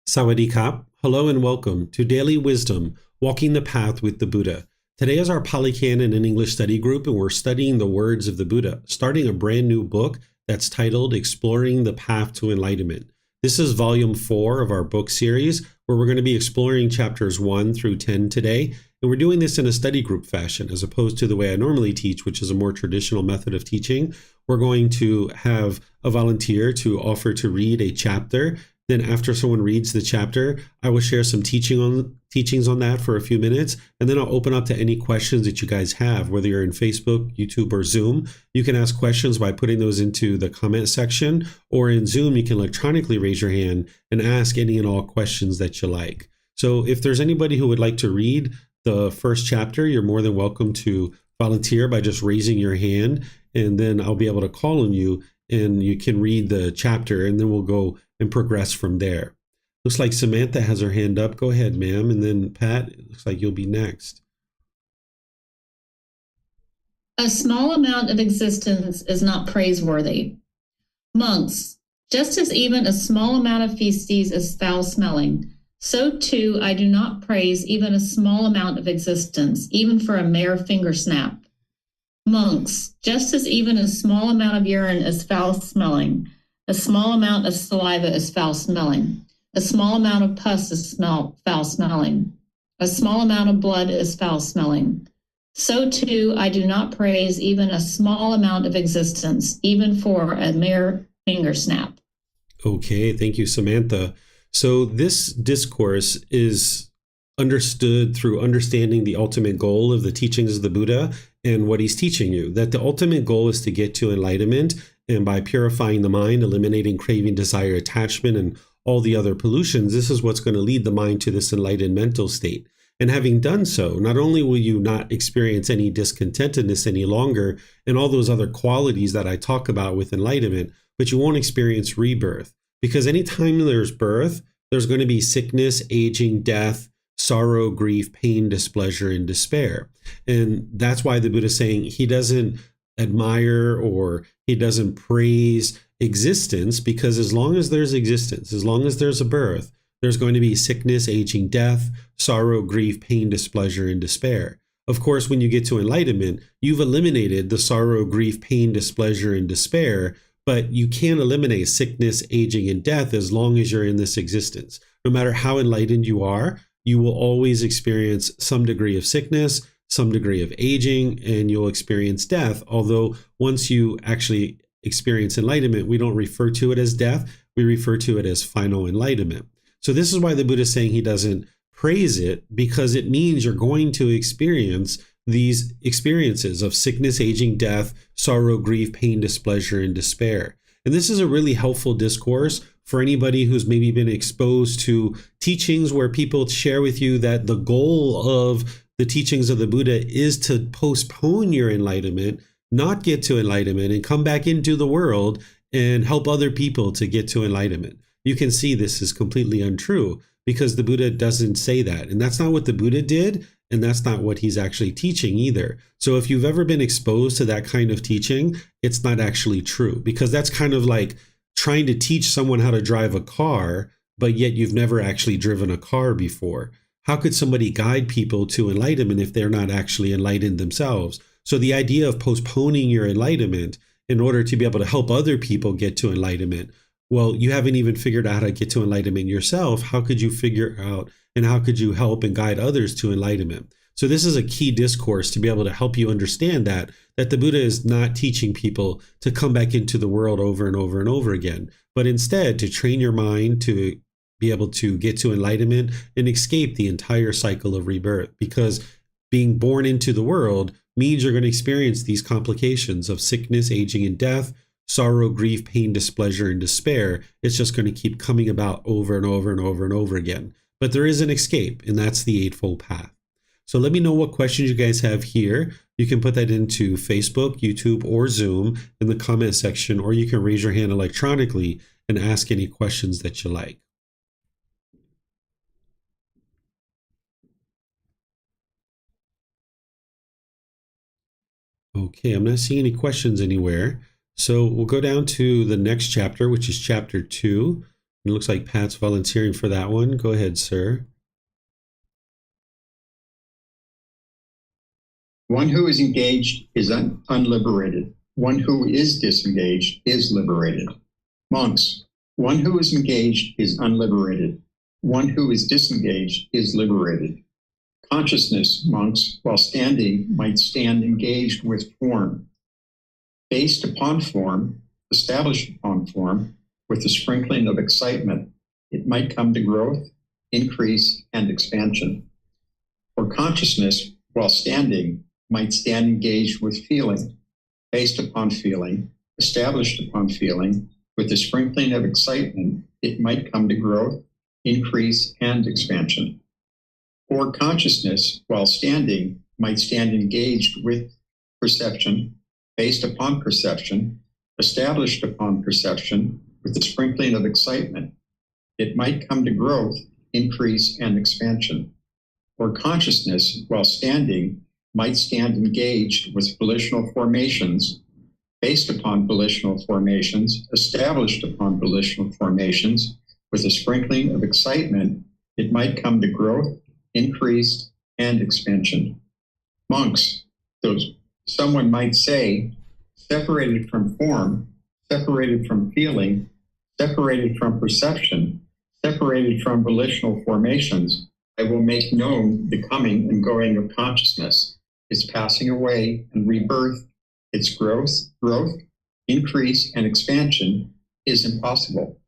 Sawadee Kap. Hello and welcome to Daily Wisdom, Walking the Path with the Buddha. Today is our Pali Canon and English study group, and we're studying the words of the Buddha, starting a brand new book that's titled Exploring the Path to Enlightenment. This is volume 4 of our book series, where we're going to be exploring chapters 1 through 10 today. And we're doing this in a study group fashion, as opposed to the way I normally teach, which is a more traditional method of teaching. We're going to have a volunteer to offer to read a chapter. Then after someone reads the chapter, I will share some teachings on that for a few minutes, and then I'll open up to any questions that you guys have, whether you're in Facebook, YouTube, or Zoom. You can ask questions by putting those into the comment section, or in Zoom, you can electronically raise your hand and ask any and all questions that you like. So if there's anybody who would like to read the first chapter, you're more than welcome to volunteer by just raising your hand, and then I'll be able to call on you and you can read the chapter, and then we'll go and progress from there. Looks like Samantha has her hand up. Go ahead, ma'am. And then Pat, it looks like you'll be next. A small amount of existence is not praiseworthy. Monks, just as even a small amount of feces is foul-smelling, so too I do not praise even a small amount of existence, even for a mere finger snap. Monks, just as even a small amount of urine is foul-smelling, a small amount of saliva is foul-smelling, a small amount of pus is foul-smelling, a small amount of blood is foul-smelling. So too I do not praise even a small amount of existence, even for a mere finger snap. Okay, thank you, Samantha. So this discourse is understood through understanding the ultimate goal of the teachings of the Buddha and what he's teaching you, that the ultimate goal is to get to enlightenment, and by purifying the mind, eliminating craving, desire, attachment, and all the other pollutions, this is what's going to lead the mind to this enlightened mental state. And having done so, not only will you not experience any discontentedness any longer and all those other qualities that I talk about with enlightenment, but you won't experience rebirth. Because anytime there's birth, there's going to be sickness, aging, death, sorrow, grief, pain, displeasure, and despair. And that's why the Buddha is saying he doesn't admire or he doesn't praise existence, because as long as there's existence, as long as there's a birth, there's going to be sickness, aging, death, sorrow, grief, pain, displeasure, and despair. Of course, when you get to enlightenment, you've eliminated the sorrow, grief, pain, displeasure, and despair, but you can't eliminate sickness, aging, and death as long as you're in this existence. No matter how enlightened you are, you will always experience some degree of sickness, some degree of aging, and you'll experience death. Although once you actually experience enlightenment, we don't refer to it as death, we refer to it as final enlightenment. So this is why the Buddha is saying he doesn't praise it, because it means you're going to experience these experiences of sickness, aging, death, sorrow, grief, pain, displeasure, and despair. And this is a really helpful discourse for anybody who's maybe been exposed to teachings where people share with you that the goal of the teachings of the Buddha is to postpone your enlightenment, not get to enlightenment, and come back into the world and help other people to get to enlightenment. You can see this is completely untrue, because the Buddha doesn't say that. And that's not what the Buddha did, and that's not what he's actually teaching either. So if you've ever been exposed to that kind of teaching, it's not actually true, because that's kind of like trying to teach someone how to drive a car, but yet you've never actually driven a car before. How could somebody guide people to enlightenment if they're not actually enlightened themselves? So the idea of postponing your enlightenment in order to be able to help other people get to enlightenment, well, you haven't even figured out how to get to enlightenment yourself. How could you figure out and how could you help and guide others to enlightenment? So this is a key discourse to be able to help you understand that the Buddha is not teaching people to come back into the world over and over and over again, but instead to train your mind to be able to get to enlightenment and escape the entire cycle of rebirth. Because being born into the world means you're going to experience these complications of sickness, aging, and death, sorrow, grief, pain, displeasure, and despair. It's just going to keep coming about over and over and over and over again. But there is an escape, and that's the Eightfold Path. So let me know what questions you guys have here. You can put that into Facebook, YouTube, or Zoom in the comment section, or you can raise your hand electronically and ask any questions that you like. Okay, I'm not seeing any questions anywhere. So we'll go down to the next chapter, which is chapter 2. It looks like Pat's volunteering for that one. Go ahead, sir. One who is engaged is unliberated. One who is disengaged is liberated. Monks, one who is engaged is unliberated. One who is disengaged is liberated. Consciousness, monks, while standing, might stand engaged with form. Based upon form, established upon form, with a sprinkling of excitement, it might come to growth, increase, and expansion. For consciousness, while standing, might stand engaged with feeling. Based upon feeling, established upon feeling, with a sprinkling of excitement, it might come to growth, increase, and expansion. Or consciousness, while standing, might stand engaged with perception, based upon perception, established upon perception, with a sprinkling of excitement. It might come to growth, increase, and expansion. Or consciousness, while standing, might stand engaged with volitional formations, based upon volitional formations, established upon volitional formations, with a sprinkling of excitement. It might come to growth, increase, and expansion. Monks, someone might say, separated from form, separated from feeling, separated from perception, separated from volitional formations, I will make known the coming and going of consciousness, its passing away and rebirth, its growth, increase, and expansion is impossible.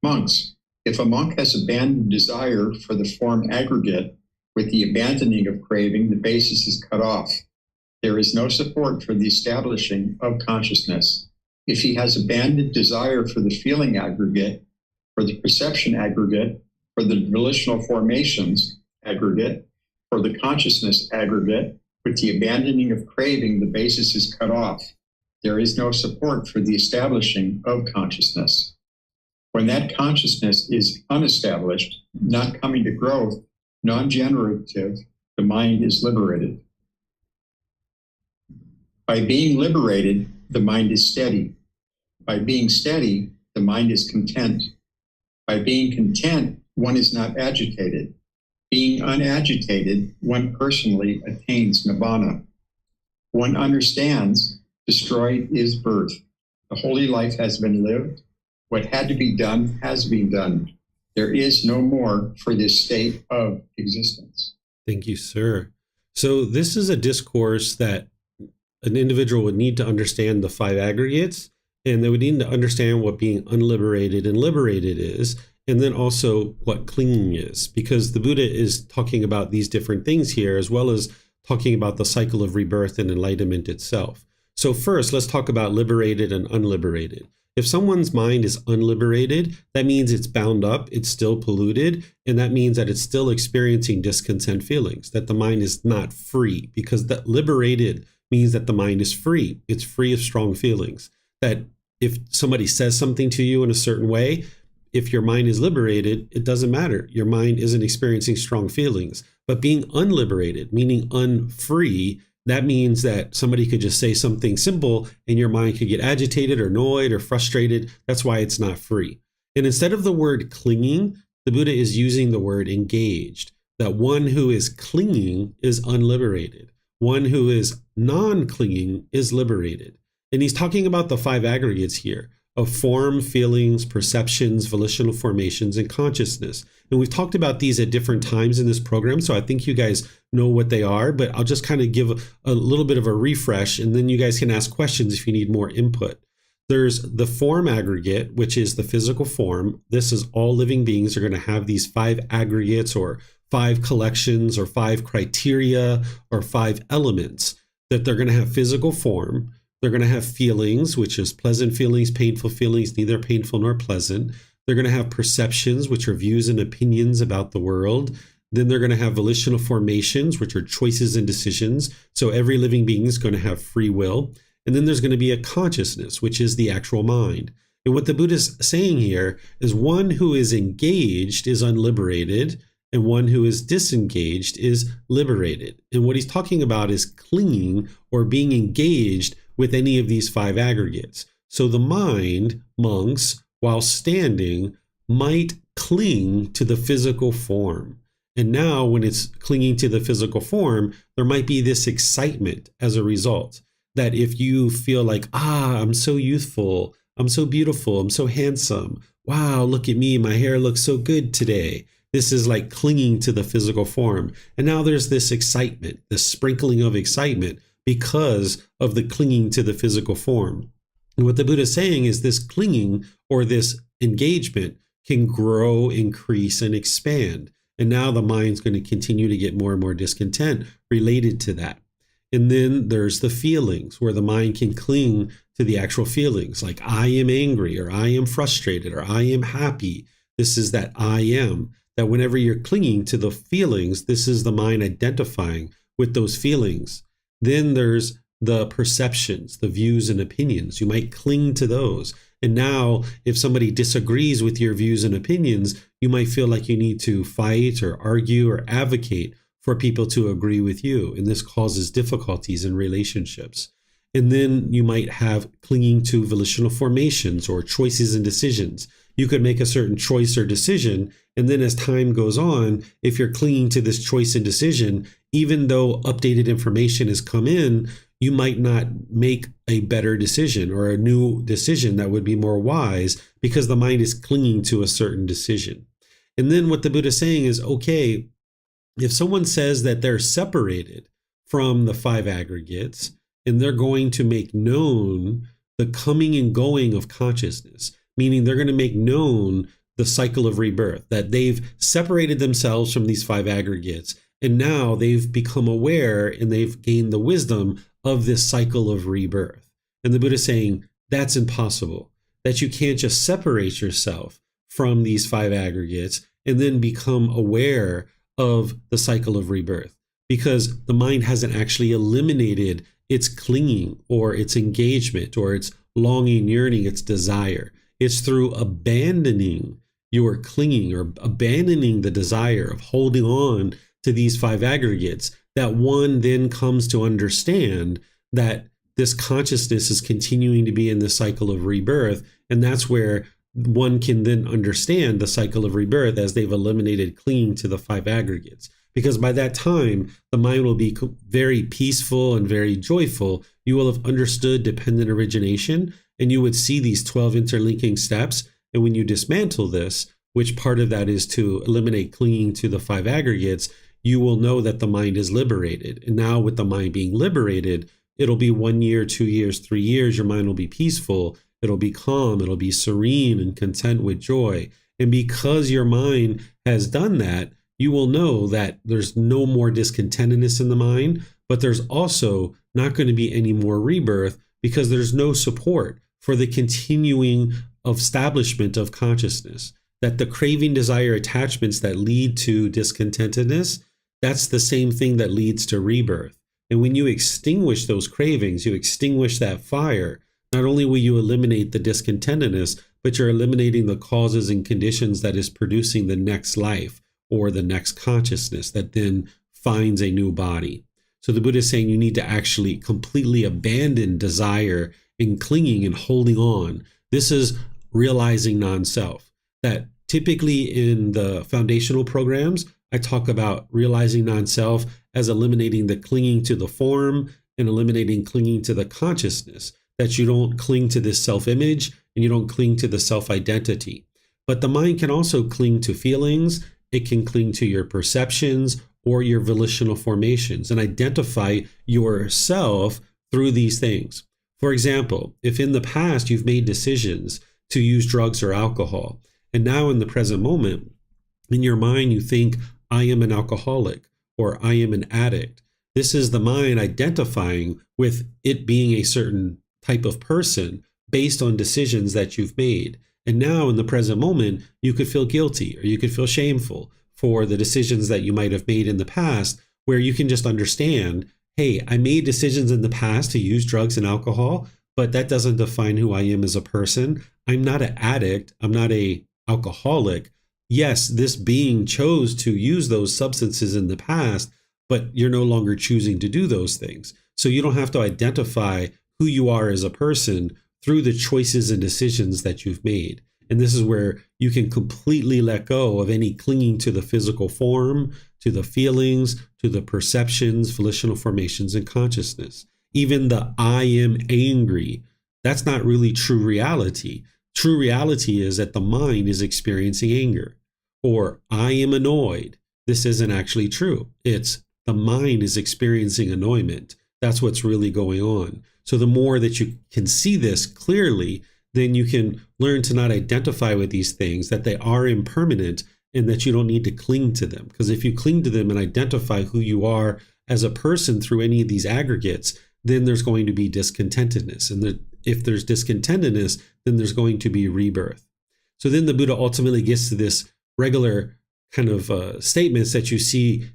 Monks, if a monk has abandoned desire for the form aggregate, with the abandoning of craving, the basis is cut off. There is no support for the establishing of consciousness. If he has abandoned desire for the feeling aggregate, for the perception aggregate, for the volitional formations aggregate, for the consciousness aggregate, with the abandoning of craving, the basis is cut off. There is no support for the establishing of consciousness. When that consciousness is unestablished, not coming to growth, non-generative, the mind is liberated. By being liberated, the mind is steady. By being steady, the mind is content. By being content, one is not agitated. Being unagitated, one personally attains nibbana. One understands, destroyed is birth. The holy life has been lived. What had to be done has been done. There is no more for this state of existence. Thank you, sir. So this is a discourse that an individual would need to understand the five aggregates, and they would need to understand what being unliberated and liberated is, and then also what clinging is, because the Buddha is talking about these different things here, as well as talking about the cycle of rebirth and enlightenment itself. So first, let's talk about liberated and unliberated. If someone's mind is unliberated, that means it's bound up, it's still polluted, and that means that it's still experiencing discontent feelings, that the mind is not free, because that liberated means that the mind is free. It's free of strong feelings. That if somebody says something to you in a certain way, if your mind is liberated, it doesn't matter. Your mind isn't experiencing strong feelings. But being unliberated, meaning unfree, that means that somebody could just say something simple and your mind could get agitated or annoyed or frustrated. That's why it's not free. And instead of the word clinging, the Buddha is using the word engaged, that one who is clinging is unliberated. One who is non-clinging is liberated. And he's talking about the five aggregates here of form, feelings, perceptions, volitional formations, and consciousness. And we've talked about these at different times in this program, so I think you guys know what they are, but I'll just kind of give a little bit of a refresh, and then you guys can ask questions if you need more input. There's the form aggregate, which is the physical form. This is all living beings are going to have these five aggregates or five collections or five criteria or five elements, that they're going to have physical form. They're going to have feelings, which is pleasant feelings, painful feelings, neither painful nor pleasant. They're going to have perceptions, which are views and opinions about the world. Then they're going to have volitional formations, which are choices and decisions. So every living being is going to have free will. And then there's going to be a consciousness, which is the actual mind. And what the Buddha is saying here is one who is engaged is unliberated, and one who is disengaged is liberated. And what he's talking about is clinging or being engaged with any of these five aggregates. So the mind, monks, while standing, might cling to the physical form. And now when it's clinging to the physical form, there might be this excitement as a result. That if you feel like, I'm so youthful, I'm so beautiful, I'm so handsome. Wow, look at me, my hair looks so good today. This is like clinging to the physical form. And now there's this excitement, this sprinkling of excitement because of the clinging to the physical form. And what the Buddha is saying is this clinging or this engagement can grow, increase, and expand. And now the mind's going to continue to get more and more discontent related to that. And then there's the feelings where the mind can cling to the actual feelings, like I am angry, or I am frustrated, or I am happy. This is that I am, that whenever you're clinging to the feelings, this is the mind identifying with those feelings. Then there's the perceptions, the views and opinions. You might cling to those. And now if somebody disagrees with your views and opinions, you might feel like you need to fight or argue or advocate for people to agree with you. And this causes difficulties in relationships. And then you might have clinging to volitional formations or choices and decisions. You could make a certain choice or decision. And then as time goes on, if you're clinging to this choice and decision, even though updated information has come in, you might not make a better decision or a new decision that would be more wise because the mind is clinging to a certain decision. And then what the Buddha is saying is, okay, if someone says that they're separated from the five aggregates and they're going to make known the coming and going of consciousness, meaning they're going to make known the cycle of rebirth, that they've separated themselves from these five aggregates and now they've become aware and they've gained the wisdom of this cycle of rebirth. And the Buddha is saying that's impossible, that you can't just separate yourself from these five aggregates and then become aware of the cycle of rebirth, because the mind hasn't actually eliminated its clinging or its engagement or its longing, yearning, its desire. It's through abandoning your clinging or abandoning the desire of holding on to these five aggregates that one then comes to understand that this consciousness is continuing to be in the cycle of rebirth. And that's where one can then understand the cycle of rebirth as they've eliminated clinging to the five aggregates. Because by that time, the mind will be very peaceful and very joyful. You will have understood dependent origination, and you would see these 12 interlinking steps. And when you dismantle this, which part of that is to eliminate clinging to the five aggregates, you will know that the mind is liberated. And now with the mind being liberated, it'll be 1 year, 2 years, 3 years, your mind will be peaceful. It'll be calm, it'll be serene and content with joy. And because your mind has done that, you will know that there's no more discontentedness in the mind, but there's also not going to be any more rebirth because there's no support for the continuing establishment of consciousness. That the craving, desire, attachments that lead to discontentedness, that's the same thing that leads to rebirth. And when you extinguish those cravings, you extinguish that fire, not only will you eliminate the discontentedness, but you're eliminating the causes and conditions that is producing the next life or the next consciousness that then finds a new body. So the Buddha is saying you need to actually completely abandon desire and clinging and holding on. This is realizing non-self. That typically in the foundational programs, I talk about realizing non-self as eliminating the clinging to the form and eliminating clinging to the consciousness. That you don't cling to this self-image and you don't cling to the self-identity. But the mind can also cling to feelings. It can cling to your perceptions or your volitional formations and identify yourself through these things. For example, if in the past you've made decisions to use drugs or alcohol, and now in the present moment, in your mind you think, I am an alcoholic or I am an addict. This is the mind identifying with it being a certain type of person based on decisions that you've made. And now in the present moment, you could feel guilty or you could feel shameful for the decisions that you might have made in the past, where you can just understand, hey, I made decisions in the past to use drugs and alcohol, but that doesn't define who I am as a person. I'm not an addict. I'm not an alcoholic. Yes, this being chose to use those substances in the past, but you're no longer choosing to do those things. So you don't have to identify who you are as a person through the choices and decisions that you've made. And this is where you can completely let go of any clinging to the physical form, to the feelings, to the perceptions, volitional formations, and consciousness. Even the I am angry, that's not really true reality. True reality is that the mind is experiencing anger. Or I am annoyed. This isn't actually true. It's the mind is experiencing annoyment. That's what's really going on. So the more that you can see this clearly, then you can learn to not identify with these things, that they are impermanent and that you don't need to cling to them. Because if you cling to them and identify who you are as a person through any of these aggregates, then there's going to be discontentedness. And if there's discontentedness, then there's going to be rebirth. So then the Buddha ultimately gets to this regular kind of statements that you see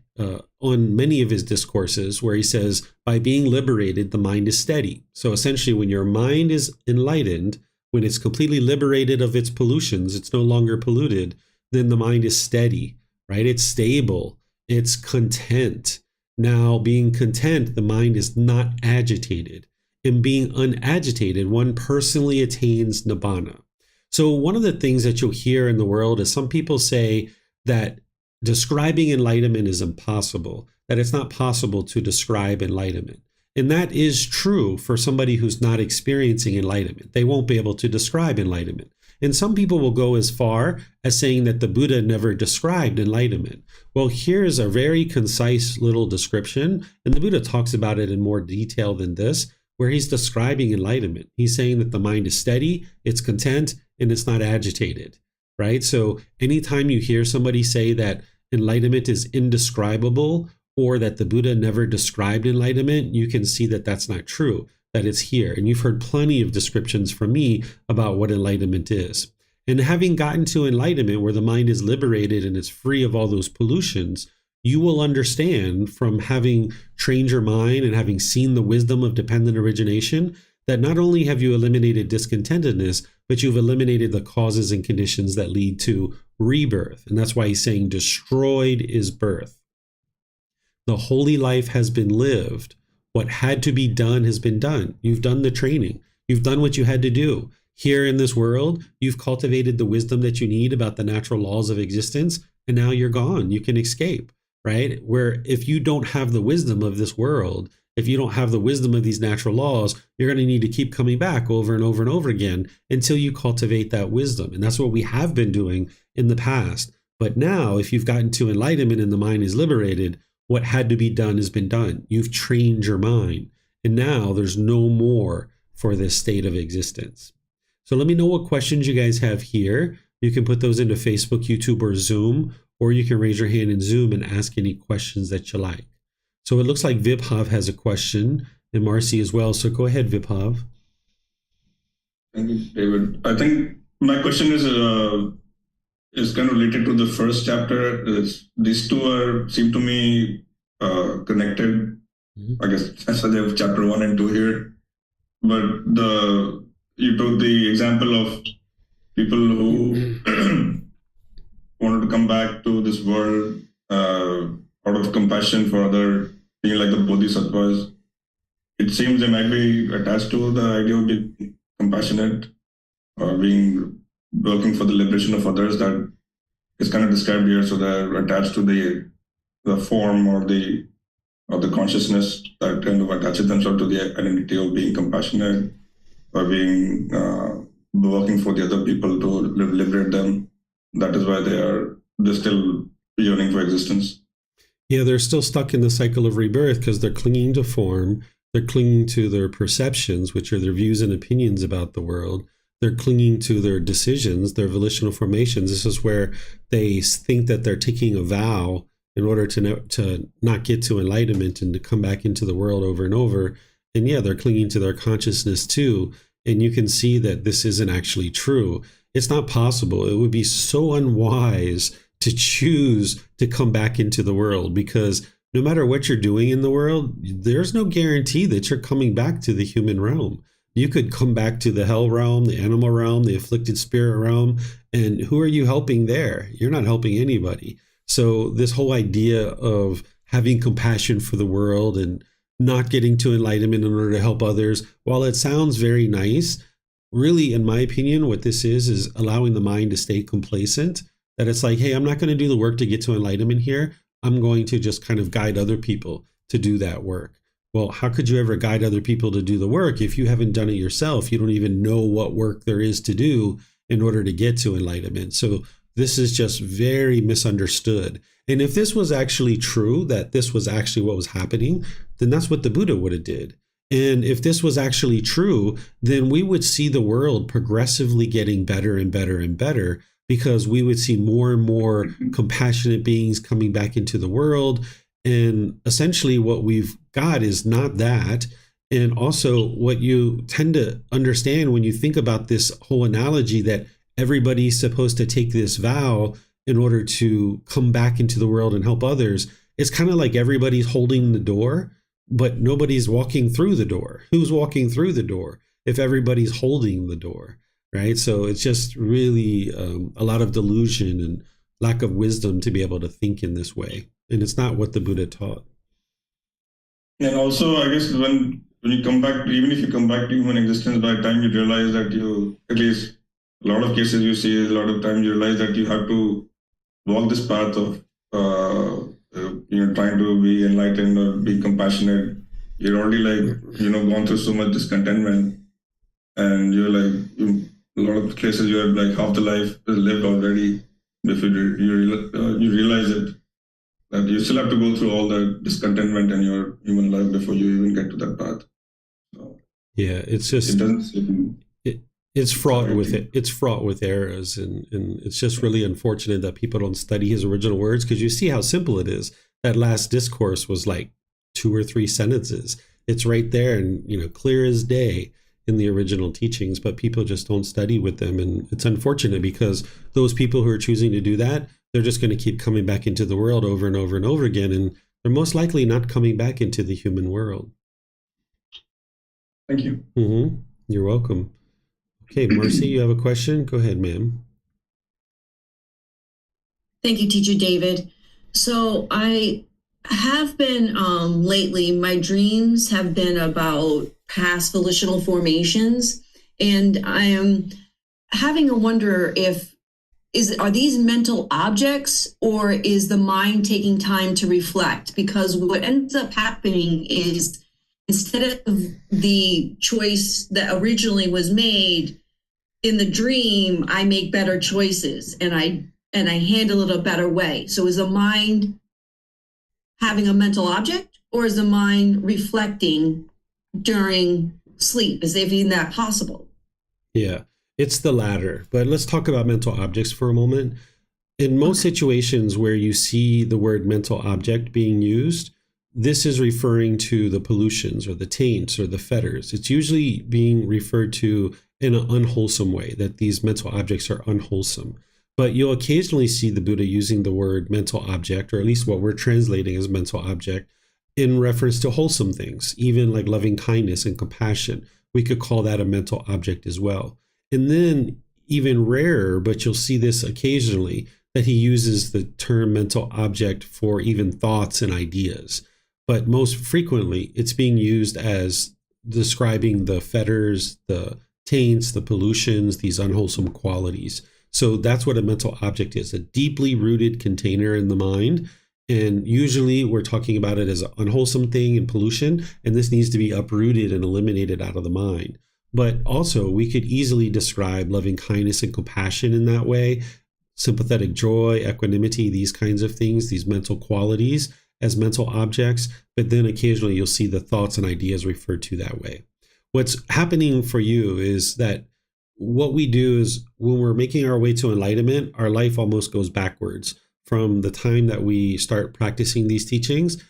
on many of his discourses, where he says, by being liberated, the mind is steady. So essentially, when your mind is enlightened, when it's completely liberated of its pollutions, it's no longer polluted, then the mind is steady, right? It's stable, it's content. Now, being content, the mind is not agitated. And being unagitated, one personally attains nibbana. So one of the things that you'll hear in the world is some people say that describing enlightenment is impossible, that it's not possible to describe enlightenment. And that is true for somebody who's not experiencing enlightenment. They won't be able to describe enlightenment. And some people will go as far as saying that the Buddha never described enlightenment. Well, here's a very concise little description, and the Buddha talks about it in more detail than this, where he's describing enlightenment. He's saying that the mind is steady, it's content, and it's not agitated, right? So anytime you hear somebody say that enlightenment is indescribable, or that the Buddha never described enlightenment, you can see that that's not true, that it's here. And you've heard plenty of descriptions from me about what enlightenment is. And having gotten to enlightenment, where the mind is liberated and it's free of all those pollutions, you will understand from having trained your mind and having seen the wisdom of dependent origination that not only have you eliminated discontentedness, but you've eliminated the causes and conditions that lead to rebirth. And that's why he's saying destroyed is birth. The holy life has been lived. What had to be done has been done. You've done the training. You've done what you had to do. Here in this world, you've cultivated the wisdom that you need about the natural laws of existence, and now you're gone. You can escape, right? Where if you don't have the wisdom of this world, if you don't have the wisdom of these natural laws, you're going to need to keep coming back over and over and over again until you cultivate that wisdom. And that's what we have been doing in the past. But now, if you've gotten to enlightenment and the mind is liberated, what had to be done has been done. You've trained your mind. And now there's no more for this state of existence. So let me know what questions you guys have here. You can put those into Facebook, YouTube, or Zoom, or you can raise your hand in Zoom and ask any questions that you like. So it looks like Vibhav has a question, and Marcy as well. So go ahead, Vibhav. Thank you, David. I think my question is kind of related to the first chapter. These two seem to me connected. I guess that's why they have chapter 1 and 2 here. But you took the example of people who wanted to come back to this world out of compassion for other, being like the bodhisattvas. It seems they might be attached to the idea of being compassionate or working for the liberation of others. That is kind of described here. So they're attached to the form or the consciousness that kind of attaches themselves to the identity of being compassionate or being working for the other people to liberate them. That is why they're still yearning for existence. Yeah, they're still stuck in the cycle of rebirth because they're clinging to form. They're clinging to their perceptions, which are their views and opinions about the world. They're clinging to their decisions, their volitional formations. This is where they think that they're taking a vow in order to not get to enlightenment and to come back into the world over and over. And yeah, they're clinging to their consciousness too. And you can see that this isn't actually true. It's not possible. It would be so unwise to choose to come back into the world, because no matter what you're doing in the world, there's no guarantee that you're coming back to the human realm. You could come back to the hell realm, the animal realm, the afflicted spirit realm, and who are you helping there? You're not helping anybody. So this whole idea of having compassion for the world and not getting to enlightenment in order to help others, while it sounds very nice, really, in my opinion, what this is allowing the mind to stay complacent. That it's like, hey, I'm not going to do the work to get to enlightenment here. I'm going to just kind of guide other people to do that work. Well, how could you ever guide other people to do the work if you haven't done it yourself? You don't even know what work there is to do in order to get to enlightenment. So this is just very misunderstood. And if this was actually true, that this was actually what was happening, then that's what the Buddha would have did. And if this was actually true, then we would see the world progressively getting better and better and better, because we would see more and more compassionate beings coming back into the world. And essentially what we've got is not that. And also what you tend to understand when you think about this whole analogy that everybody's supposed to take this vow in order to come back into the world and help others, it's kind of like everybody's holding the door, but nobody's walking through the door. Who's walking through the door if everybody's holding the door, right? So it's just really a lot of delusion and lack of wisdom to be able to think in this way. And it's not what the Buddha taught. And also, I guess when you come back, even if you come back to human existence, by the time you realize that you, at least a lot of cases you see, a lot of times you realize that you have to walk this path of trying to be enlightened or be compassionate. You're already gone through so much discontentment, and you're a lot of cases you have half the life is lived already before you realize it, that you still have to go through all the discontentment in your human life before you even get to that path. So yeah, it's just it doesn't. It's fraught with it. It's fraught with errors, and it's just really unfortunate that people don't study his original words, because you see how simple it is. That last discourse was 2 or 3 sentences. It's right there and clear as day in the original teachings, but people just don't study with them, and it's unfortunate because those people who are choosing to do that, they're just going to keep coming back into the world over and over and over again, and they're most likely not coming back into the human world. Thank you. You're welcome. Okay, Marcy, you have a question? Go ahead, ma'am. Thank you, Teacher David. So I have been lately, my dreams have been about past volitional formations, and I am having a wonder are these mental objects, or is the mind taking time to reflect? Because what ends up happening is, instead of the choice that originally was made in the dream, I make better choices and I handle it a better way. So is the mind having a mental object, or is the mind reflecting during sleep? Is even that possible? Yeah, it's the latter. But let's talk about mental objects for a moment. In most situations where you see the word mental object being used, this is referring to the pollutions or the taints or the fetters. It's usually being referred to in an unwholesome way, that these mental objects are unwholesome. But you'll occasionally see the Buddha using the word mental object, or at least what we're translating as mental object, in reference to wholesome things, even like loving kindness and compassion. We could call that a mental object as well. And then even rarer, but you'll see this occasionally, that he uses the term mental object for even thoughts and ideas. But most frequently, it's being used as describing the fetters, the taints, the pollutions, these unwholesome qualities. So that's what a mental object is, a deeply rooted container in the mind. And usually we're talking about it as an unwholesome thing and pollution, and this needs to be uprooted and eliminated out of the mind. But also we could easily describe loving kindness and compassion in that way, sympathetic joy, equanimity, these kinds of things, these mental qualities as mental objects. But then occasionally you'll see the thoughts and ideas referred to that way. What's happening for you is that what we do is, when we're making our way to enlightenment, our life almost goes backwards from the time that we start practicing these teachings.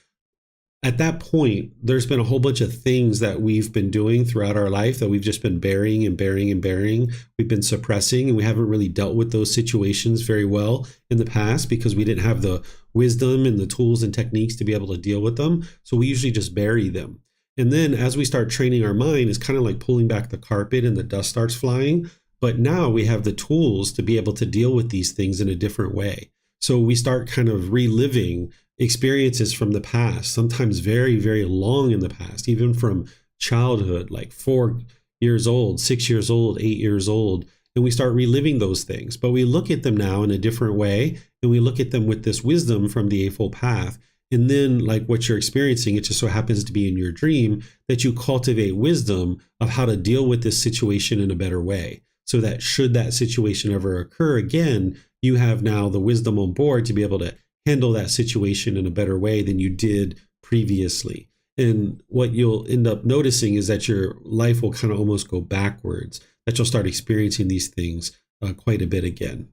At that point, there's been a whole bunch of things that we've been doing throughout our life that we've just been burying and burying and burying. We've been suppressing, and we haven't really dealt with those situations very well in the past because we didn't have the wisdom and the tools and techniques to be able to deal with them. So we usually just bury them. And then as we start training our mind, it's kind of like pulling back the carpet and the dust starts flying. But now we have the tools to be able to deal with these things in a different way. So we start kind of reliving experiences from the past, sometimes very, very long in the past, even from childhood, like 4 years old, 6 years old, 8 years old, and we start reliving those things. But we look at them now in a different way, and we look at them with this wisdom from the Eightfold Path. And then, like what you're experiencing, it just so happens to be in your dream that you cultivate wisdom of how to deal with this situation in a better way. So that should that situation ever occur again, you have now the wisdom on board to be able to handle that situation in a better way than you did previously. And what you'll end up noticing is that your life will kind of almost go backwards, that you'll start experiencing these things quite a bit again.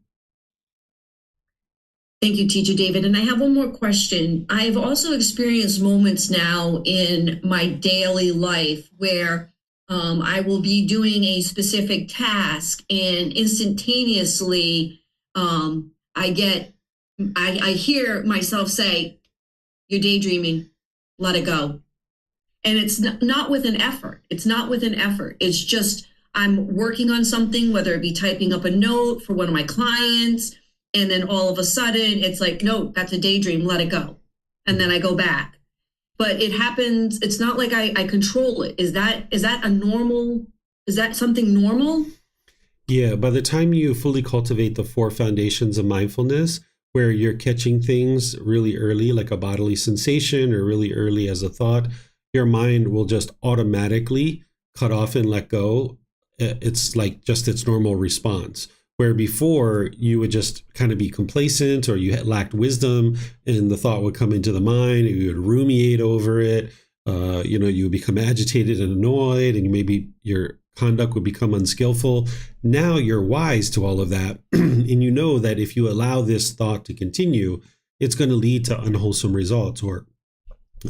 Thank you, Teacher David. And I have one more question. I've also experienced moments now in my daily life where I will be doing a specific task, and instantaneously I hear myself say, "You're daydreaming, let it go." And it's not with an effort. It's not with an effort. It's just I'm working on something, whether it be typing up a note for one of my clients, and then all of a sudden it's like, no, that's a daydream, let it go. And then I go back. But it happens, it's not like I control it. Is that something normal? Yeah, by the time you fully cultivate the 4 foundations of mindfulness, where you're catching things really early, like a bodily sensation, or really early as a thought, your mind will just automatically cut off and let go. It's like just its normal response. Where before you would just kind of be complacent, or you lacked wisdom, and the thought would come into the mind, and you would ruminate over it. You would become agitated and annoyed, and maybe your conduct would become unskillful. Now you're wise to all of that, and you know that if you allow this thought to continue, it's going to lead to unwholesome results or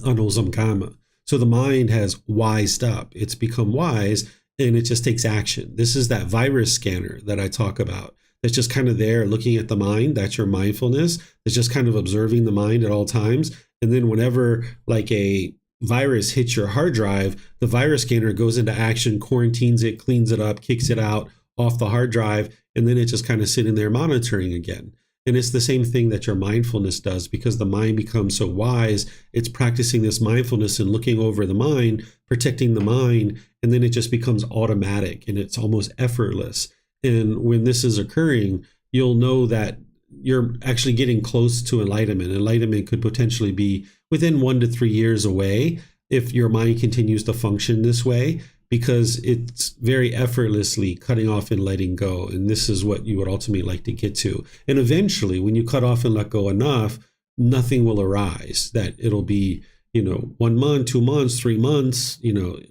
unwholesome karma. So the mind has wised up. It's become wise, and it just takes action. This is that virus scanner that I talk about. That's just kind of there looking at the mind. That's your mindfulness. It's just kind of observing the mind at all times. And then whenever like a virus hits your hard drive, the virus scanner goes into action, quarantines it, cleans it up, kicks it out off the hard drive, and then it's just kind of sitting there monitoring again. And it's the same thing that your mindfulness does, because the mind becomes so wise. It's practicing this mindfulness and looking over the mind, protecting the mind, and then it just becomes automatic and it's almost effortless. And when this is occurring, you'll know that you're actually getting close to enlightenment. Enlightenment could potentially be within 1 to 3 years away if your mind continues to function this way, because it's very effortlessly cutting off and letting go. And this is what you would ultimately like to get to. And eventually, when you cut off and let go enough, nothing will arise. That it'll be, 1 month, 2 months, 3 months,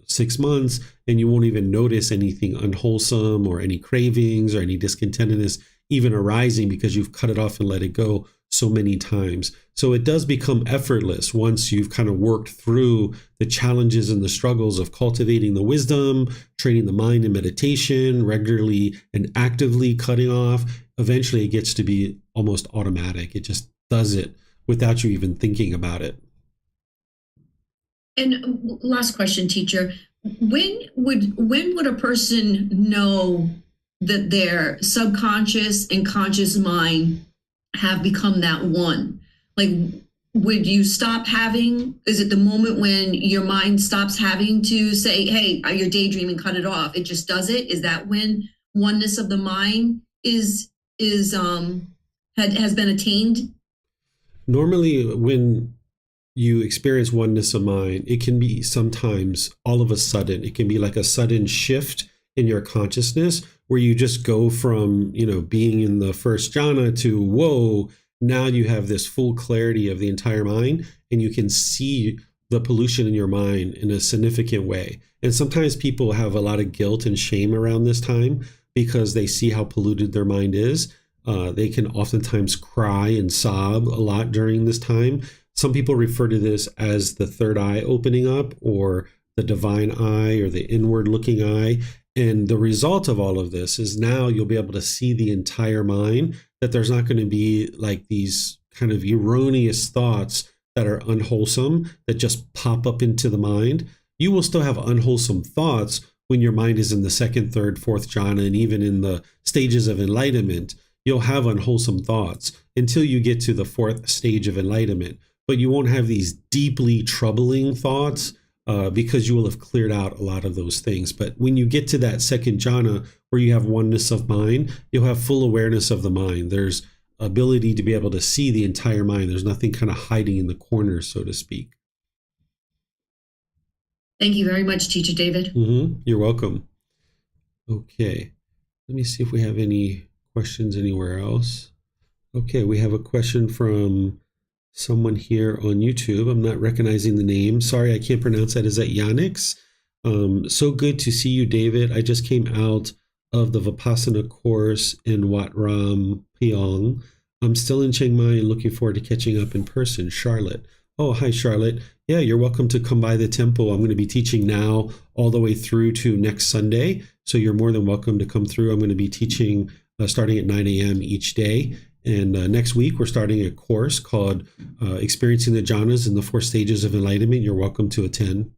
6 months, and you won't even notice anything unwholesome or any cravings or any discontentedness even arising, because you've cut it off and let it go so many times. So it does become effortless once you've kind of worked through the challenges and the struggles of cultivating the wisdom, training the mind in meditation, regularly and actively cutting off. Eventually it gets to be almost automatic. It just does it without you even thinking about it. And last question, teacher. When would a person know that their subconscious and conscious mind have become that one? Like, would you stop having, is it the moment when your mind stops having to say, hey, you're daydreaming, cut it off? It just does it? Is that when oneness of the mind has been attained? Normally, when you experience oneness of mind, it can be sometimes all of a sudden. It can be like a sudden shift in your consciousness, where you just go from, being in the first jhana to, whoa, now you have this full clarity of the entire mind, and you can see the pollution in your mind in a significant way. And sometimes people have a lot of guilt and shame around this time because they see how polluted their mind is. They can oftentimes cry and sob a lot during this time. Some people refer to this as the third eye opening up, or the divine eye, or the inward looking eye. And the result of all of this is now you'll be able to see the entire mind, that there's not going to be like these kind of erroneous thoughts that are unwholesome that just pop up into the mind. You will still have unwholesome thoughts when your mind is in the second, third, fourth jhana, and even in the stages of enlightenment. You'll have unwholesome thoughts until you get to the 4th stage of enlightenment. But you won't have these deeply troubling thoughts because you will have cleared out a lot of those things. But when you get to that second jhana where you have oneness of mind, you'll have full awareness of the mind. There's ability to be able to see the entire mind. There's nothing kind of hiding in the corners, so to speak. Thank you very much, Teacher David. You're welcome. Okay, let me see if we have any questions anywhere else. Okay, we have a question from someone here on YouTube. I'm not recognizing the name. Sorry, I can't pronounce that. Is that Yanix? So good to see you, David. I just came out of the Vipassana course in Wat Ram, Pyong. I'm still in Chiang Mai and looking forward to catching up in person. Charlotte. Oh, hi, Charlotte. Yeah, you're welcome to come by the temple. I'm going to be teaching now all the way through to next Sunday. So you're more than welcome to come through. I'm going to be teaching starting at 9 a.m. each day. And next week, we're starting a course called Experiencing the Jhanas and the Four Stages of Enlightenment. You're welcome to attend.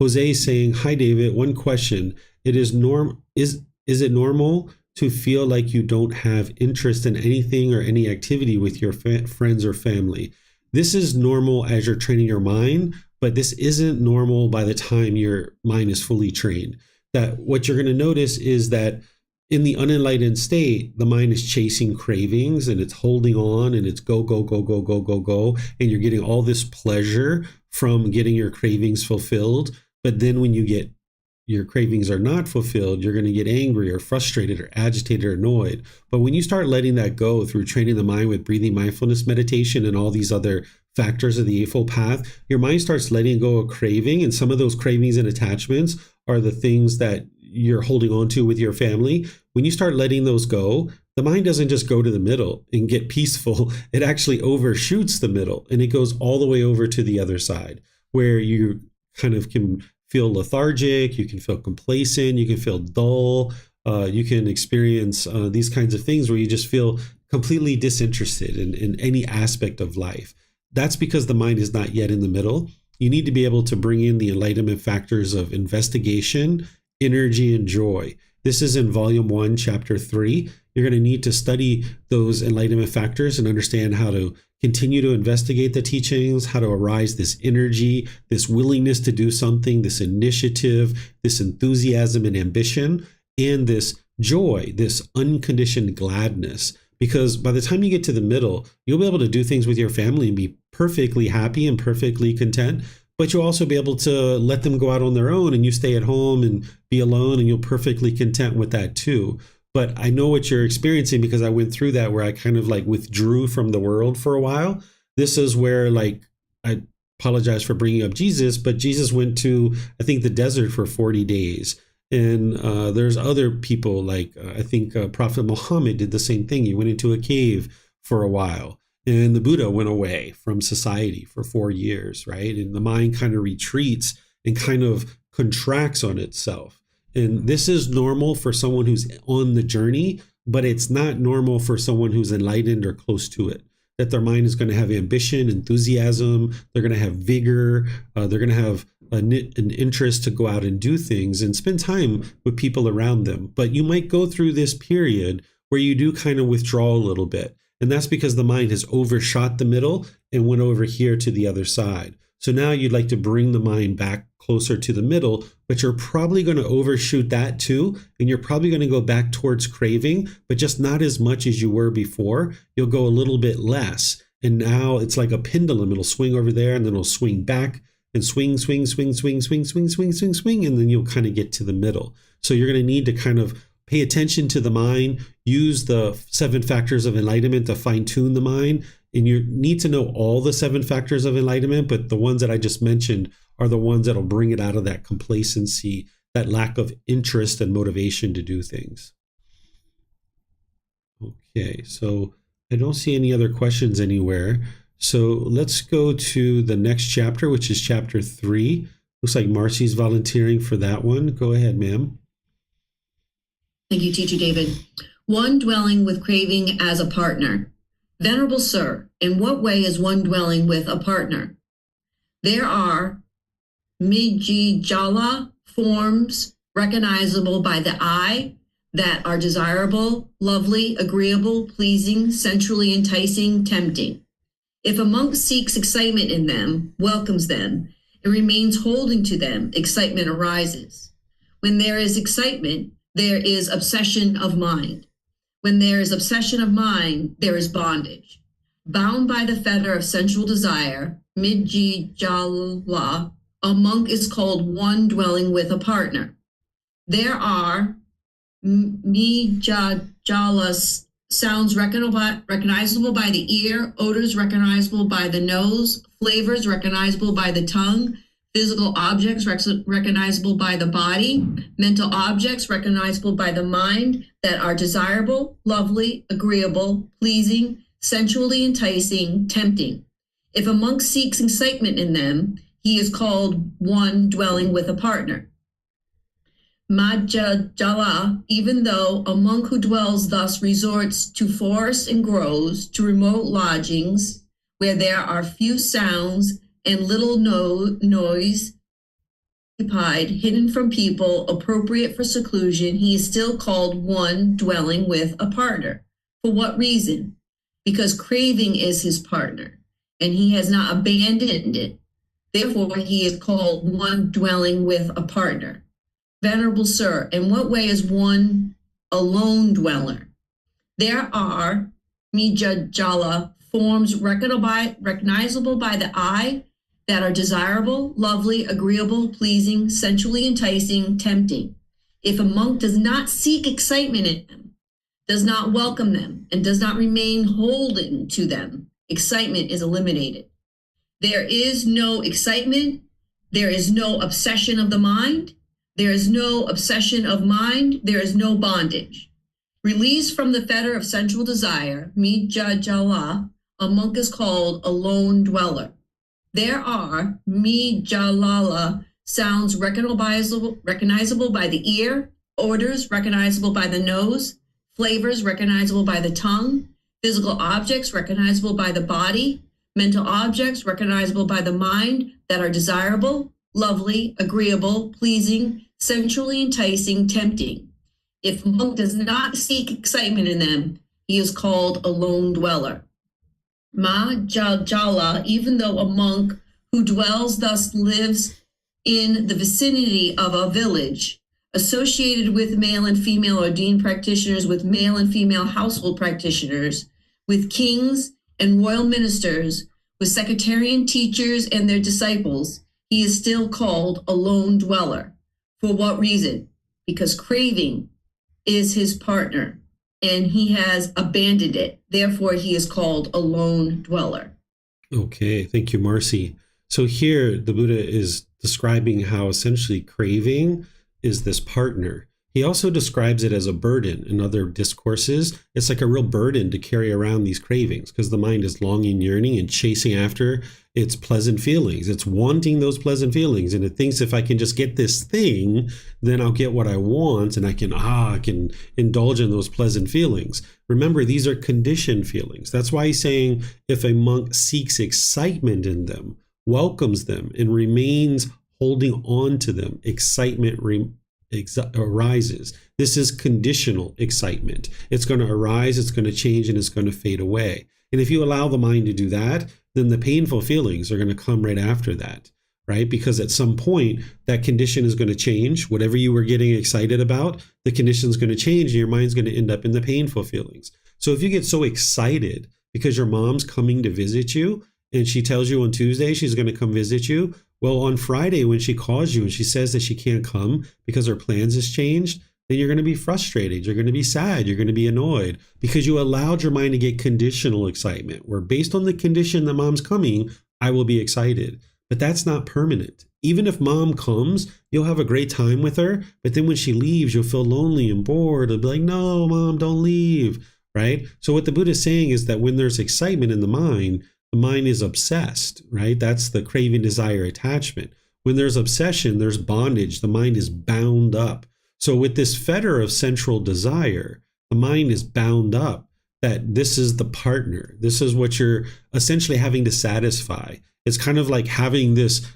Jose is saying, hi, David. One question. Is it normal to feel like you don't have interest in anything or any activity with your friends or family? This is normal as you're training your mind, but this isn't normal by the time your mind is fully trained. That what you're going to notice is that in the unenlightened state, the mind is chasing cravings and it's holding on and it's go, go, go, go, go, go, go. And you're getting all this pleasure from getting your cravings fulfilled. But then when your cravings are not fulfilled, you're going to get angry or frustrated or agitated or annoyed. But when you start letting that go through training the mind with breathing mindfulness meditation and all these other factors of the Eightfold Path, your mind starts letting go of craving. And some of those cravings and attachments are the things that you're holding on to with your family. When you start letting those go, the mind doesn't just go to the middle and get peaceful. It actually overshoots the middle and it goes all the way over to the other side where you kind of can feel lethargic, you can feel complacent, you can feel dull, you can experience these kinds of things where you just feel completely disinterested in any aspect of life. That's because the mind is not yet in the middle. You need to be able to bring in the enlightenment factors of investigation, energy, and joy. This is in Volume 1, Chapter 3. You're going to need to study those enlightenment factors and understand how to continue to investigate the teachings, how to arise this energy, this willingness to do something, this initiative, this enthusiasm and ambition, and this joy, this unconditioned gladness. Because by the time you get to the middle, you'll be able to do things with your family and be perfectly happy and perfectly content. But you'll also be able to let them go out on their own and you stay at home and be alone and you're perfectly content with that too. But I know what you're experiencing because I went through that where I kind of like withdrew from the world for a while. This is where I apologize for bringing up Jesus, but Jesus went to, I think, the desert for 40 days. And there's other people I think Prophet Muhammad did the same thing. He went into a cave for a while. And the Buddha went away from society for 4 years, right? And the mind kind of retreats and kind of contracts on itself. And this is normal for someone who's on the journey, but it's not normal for someone who's enlightened or close to it. That their mind is going to have ambition, enthusiasm, they're going to have vigor, they're going to have an interest to go out and do things and spend time with people around them. But you might go through this period where you do kind of withdraw a little bit. And that's because the mind has overshot the middle and went over here to the other side. So now you'd like to bring the mind back closer to the middle, but you're probably going to overshoot that too. And you're probably going to go back towards craving, but just not as much as you were before. You'll go a little bit less. And now it's like a pendulum. It'll swing over there and then it'll swing back and swing, swing, swing, swing, swing, swing, swing, swing, swing. And then you'll kind of get to the middle. So you're going to need to kind of pay attention to the mind, use the 7 factors of enlightenment to fine tune the mind. And you need to know all the 7 factors of enlightenment, but the ones that I just mentioned are the ones that'll bring it out of that complacency, that lack of interest and motivation to do things. Okay, so I don't see any other questions anywhere. So let's go to the next chapter, which is chapter 3. Looks like Marcy's volunteering for that one. Go ahead, ma'am. Thank you, Teacher David. One dwelling with craving as a partner. Venerable Sir, in what way is one dwelling with a partner? There are Mijijala forms recognizable by the eye that are desirable, lovely, agreeable, pleasing, sensually enticing, tempting. If a monk seeks excitement in them, welcomes them, and remains holding to them, excitement arises. When there is excitement, there is obsession of mind. When there is obsession of mind, there is bondage. Bound by the fetter of sensual desire, Midjala, a monk is called one dwelling with a partner. There are Mijala sounds recognizable by the ear, odors recognizable by the nose, flavors recognizable by the tongue, physical objects recognizable by the body, mental objects recognizable by the mind that are desirable, lovely, agreeable, pleasing, sensually enticing, tempting. If a monk seeks excitement in them, he is called one dwelling with a partner. Majjala, even though a monk who dwells thus resorts to forests and groves, to remote lodgings where there are few sounds and little noise, occupied, hidden from people, appropriate for seclusion, he is still called one dwelling with a partner. For what reason? Because craving is his partner, and he has not abandoned it. Therefore, he is called one dwelling with a partner. Venerable Sir, in what way is one a lone dweller? There are Mijjala forms recognizable by the eye that are desirable, lovely, agreeable, pleasing, sensually enticing, tempting. If a monk does not seek excitement in them, does not welcome them, and does not remain holding to them, excitement is eliminated. There is no excitement. There is no obsession of the mind. There is no obsession of mind. There is no bondage. Released from the fetter of sensual desire, Mijjala, a monk is called a lone dweller. There are Mijjala sounds recognizable by the ear, odors recognizable by the nose, flavors recognizable by the tongue, physical objects recognizable by the body, mental objects recognizable by the mind that are desirable, lovely, agreeable, pleasing, sensually enticing, tempting. If a monk does not seek excitement in them, he is called a lone dweller. Majjala, even though a monk who dwells thus lives in the vicinity of a village, associated with male and female ordained practitioners, with male and female household practitioners, with kings and royal ministers, with sectarian teachers and their disciples, he is still called a lone dweller. For what reason? Because craving is his partner, and he has abandoned it. Therefore, he is called a lone dweller. Okay, thank you, Marcy. So here, the Buddha is describing how essentially craving is this partner. He also describes it as a burden in other discourses. It's like a real burden to carry around these cravings because the mind is longing, yearning, and chasing after its pleasant feelings. It's wanting those pleasant feelings, and it thinks if I can just get this thing, then I'll get what I want, and I can indulge in those pleasant feelings. Remember, these are conditioned feelings. That's why he's saying if a monk seeks excitement in them, welcomes them, and remains holding on to them, excitement arises. This is conditional excitement. It's going to arise, it's going to change, and it's going to fade away. And if you allow the mind to do that, then the painful feelings are going to come right after that, right? Because at some point, that condition is going to change. Whatever you were getting excited about, the condition is going to change, and your mind's going to end up in the painful feelings. So if you get so excited because your mom's coming to visit you, and she tells you on Tuesday she's going to come visit you, well, on Friday, when she calls you and she says that she can't come because her plans has changed, then you're going to be frustrated. You're going to be sad. You're going to be annoyed because you allowed your mind to get conditional excitement, where based on the condition that mom's coming, I will be excited. But that's not permanent. Even if mom comes, you'll have a great time with her. But then when she leaves, you'll feel lonely and bored. It'll be like, no, mom, don't leave, right? So what the Buddha is saying is that when there's excitement in the mind is obsessed, right? That's the craving, desire, attachment. When there's obsession, there's bondage. The mind is bound up. So with this fetter of sensual desire, the mind is bound up that this is the partner. This is what you're essentially having to satisfy. It's kind of like having this,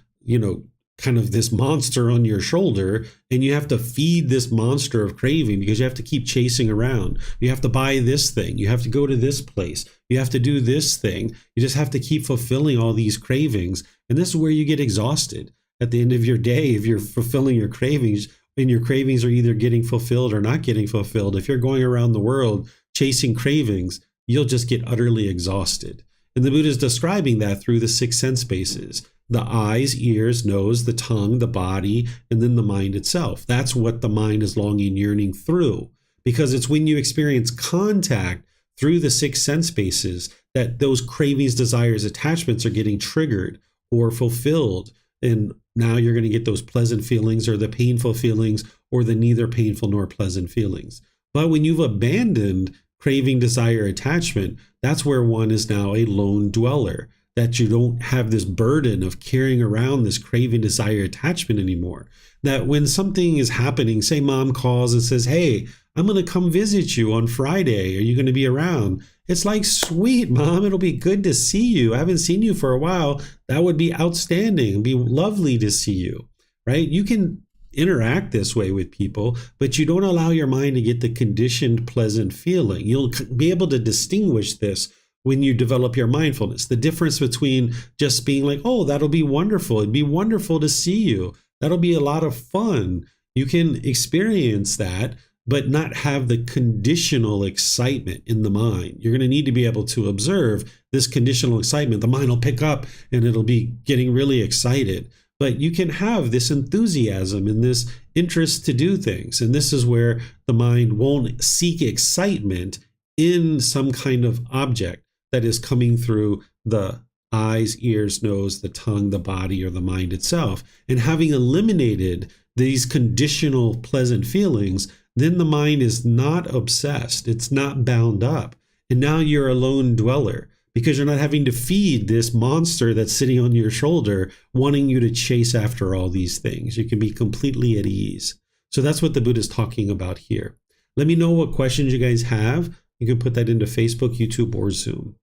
kind of this monster on your shoulder, and you have to feed this monster of craving because you have to keep chasing around. You have to buy this thing. You have to go to this place. You have to do this thing. You just have to keep fulfilling all these cravings. And this is where you get exhausted at the end of your day if you're fulfilling your cravings, and your cravings are either getting fulfilled or not getting fulfilled. If you're going around the world chasing cravings, you'll just get utterly exhausted. And the Buddha is describing that through the 6 sense bases: the eyes, ears, nose, the tongue, the body, and then the mind itself. That's what the mind is longing, yearning through, because it's when you experience contact through the 6 sense bases that those cravings, desires, attachments are getting triggered or fulfilled. And now you're going to get those pleasant feelings or the painful feelings or the neither painful nor pleasant feelings. But when you've abandoned craving, desire, attachment, that's where one is now a lone dweller, that you don't have this burden of carrying around this craving, desire, attachment anymore. That when something is happening, say mom calls and says, hey, I'm going to come visit you on Friday. Are you going to be around? It's like, sweet, Mom, it'll be good to see you. I haven't seen you for a while. That would be outstanding. It'd be lovely to see you, right? You can interact this way with people, but you don't allow your mind to get the conditioned, pleasant feeling. You'll be able to distinguish this when you develop your mindfulness. The difference between just being like, oh, that'll be wonderful. It'd be wonderful to see you. That'll be a lot of fun. You can experience that, but not have the conditional excitement in the mind. You're going to need to be able to observe this conditional excitement. The mind will pick up and it'll be getting really excited. But you can have this enthusiasm and this interest to do things. And this is where the mind won't seek excitement in some kind of object that is coming through the eyes, ears, nose, the tongue, the body, or the mind itself. And having eliminated these conditional pleasant feelings, then the mind is not obsessed. It's not bound up. And now you're a lone dweller because you're not having to feed this monster that's sitting on your shoulder, wanting you to chase after all these things. You can be completely at ease. So that's what the Buddha is talking about here. Let me know what questions you guys have. You can put that into Facebook, YouTube, or Zoom.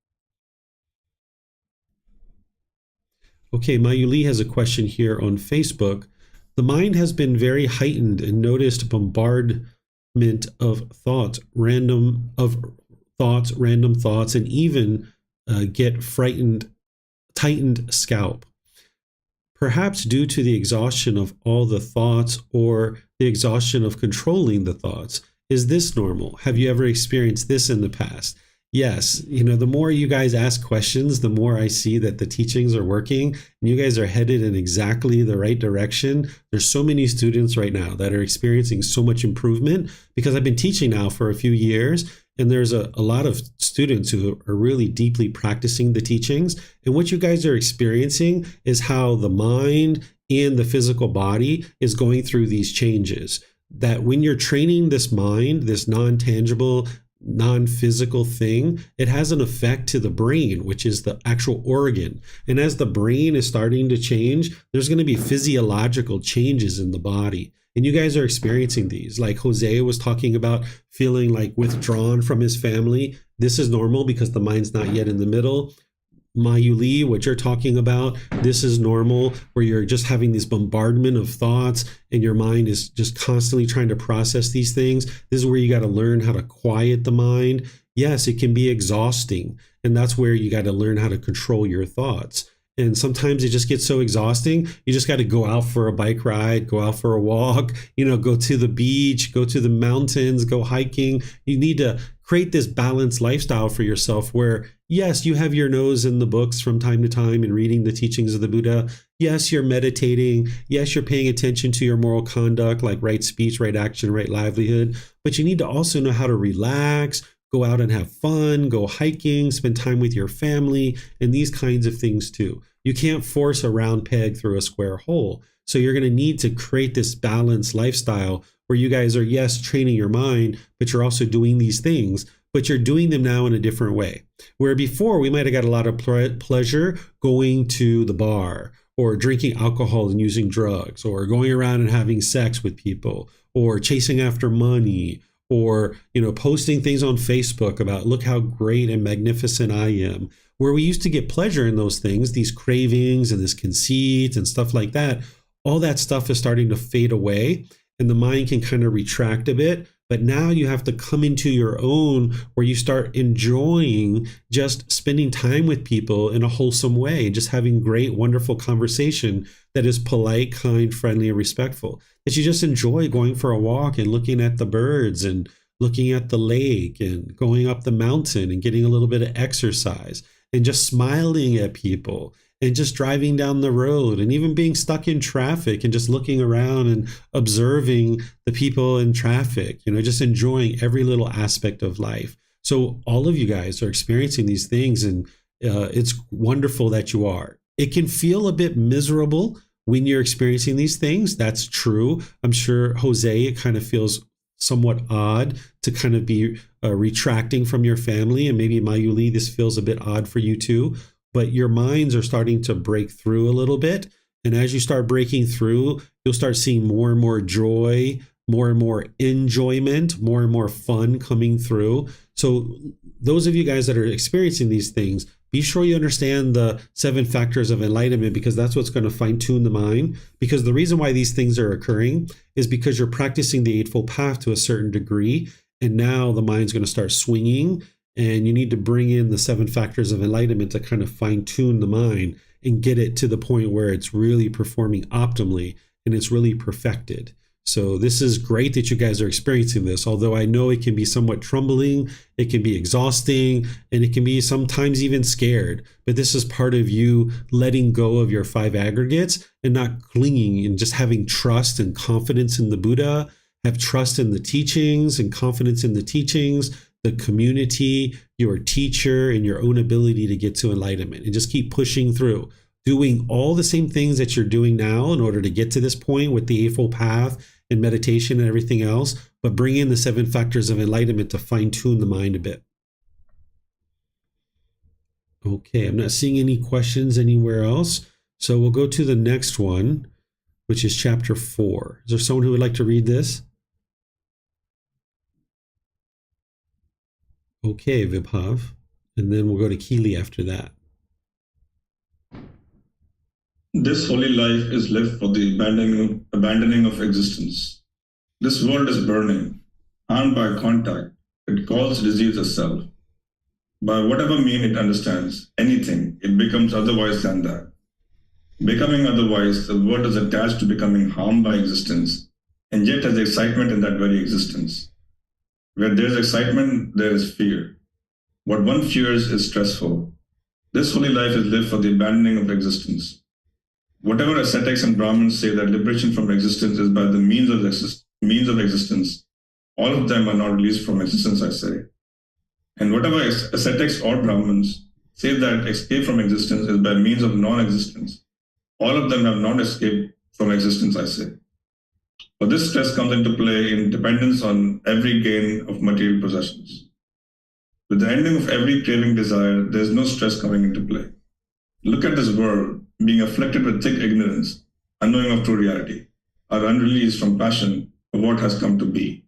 Okay, Mayuli has a question here on Facebook. The mind has been very heightened and noticed bombardment of thoughts, random thoughts, and even get frightened, tightened scalp. Perhaps due to the exhaustion of all the thoughts or the exhaustion of controlling the thoughts. Is this normal? Have you ever experienced this in the past? Yes, the more you guys ask questions, the more I see that the teachings are working and you guys are headed in exactly the right direction. There's so many students right now that are experiencing so much improvement because I've been teaching now for a few years, and there's a lot of students who are really deeply practicing the teachings. And what you guys are experiencing is how the mind and the physical body is going through these changes. That when you're training this mind, this non-tangible, non-physical thing, it has an effect to the brain, which is the actual organ. And as the brain is starting to change, there's going to be physiological changes in the body. And you guys are experiencing these. Like Jose was talking about feeling like withdrawn from his family. This is normal because the mind's not yet in the middle. Mayuli, what you're talking about, this is normal, where you're just having this bombardment of thoughts and your mind is just constantly trying to process these things. This is where you got to learn how to quiet the mind. Yes, it can be exhausting. And that's where you got to learn how to control your thoughts. And sometimes it just gets so exhausting, you just got to go out for a bike ride, go out for a walk, go to the beach, go to the mountains, go hiking. You need to create this balanced lifestyle for yourself where, yes, you have your nose in the books from time to time and reading the teachings of the Buddha. Yes, you're meditating. Yes, you're paying attention to your moral conduct, like right speech, right action, right livelihood. But you need to also know how to relax, go out and have fun, go hiking, spend time with your family, and these kinds of things too. You can't force a round peg through a square hole. So you're going to need to create this balanced lifestyle where you guys are, yes, training your mind, but you're also doing these things, but you're doing them now in a different way. Where before we might have got a lot of pleasure going to the bar or drinking alcohol and using drugs or going around and having sex with people or chasing after money or, posting things on Facebook about look how great and magnificent I am. Where we used to get pleasure in those things, these cravings and this conceit and stuff like that, all that stuff is starting to fade away and the mind can kind of retract a bit. But now you have to come into your own where you start enjoying just spending time with people in a wholesome way, just having great, wonderful conversation that is polite, kind, friendly, and respectful. That you just enjoy going for a walk and looking at the birds and looking at the lake and going up the mountain and getting a little bit of exercise and just smiling at people and just driving down the road and even being stuck in traffic and just looking around and observing the people in traffic, just enjoying every little aspect of life. So all of you guys are experiencing these things, and it's wonderful that you are. It can feel a bit miserable when you're experiencing these things. That's true. I'm sure, Jose, it kind of feels somewhat odd to kind of be retracting from your family, and maybe Mayuli, this feels a bit odd for you too. But your minds are starting to break through a little bit. And as you start breaking through, you'll start seeing more and more joy, more and more enjoyment, more and more fun coming through. So those of you guys that are experiencing these things, be sure you understand the 7 factors of enlightenment, because that's what's going to fine tune the mind. Because the reason why these things are occurring is because you're practicing the Eightfold Path to a certain degree. And now the mind's going to start swinging. And you need to bring in the 7 factors of enlightenment to kind of fine tune the mind and get it to the point where it's really performing optimally and it's really perfected. So this is great that you guys are experiencing this, although I know it can be somewhat troubling, it can be exhausting, and it can be sometimes even scared. But this is part of you letting go of your 5 aggregates and not clinging, and just having trust and confidence in the Buddha, have trust in the teachings and confidence in the teachings, the community, your teacher, and your own ability to get to enlightenment, and just keep pushing through, doing all the same things that you're doing now in order to get to this point with the Eightfold Path and meditation and everything else, but bring in the 7 factors of enlightenment to fine tune the mind a bit. Okay, I'm not seeing any questions anywhere else. So we'll go to the next one, which is chapter 4. Is there someone who would like to read this? Okay, Vibhav. And then we'll go to Keely after that. This holy life is lived for the abandoning of existence. This world is burning, harmed by contact. It calls disease a self. By whatever mean it understands anything, it becomes otherwise than that. Becoming otherwise, the world is attached to becoming harmed by existence, and yet has excitement in that very existence. Where there is excitement, there is fear. What one fears is stressful. This holy life is lived for the abandoning of existence. Whatever ascetics and Brahmins say that liberation from existence is by the means of existence, all of them are not released from existence, I say. And whatever ascetics or Brahmins say that escape from existence is by means of non-existence, all of them have not escaped from existence, I say. But this stress comes into play in dependence on every gain of material possessions. With the ending of every craving desire, there is no stress coming into play. Look at this world, being afflicted with thick ignorance, unknowing of true reality, are unreleased from passion for what has come to be.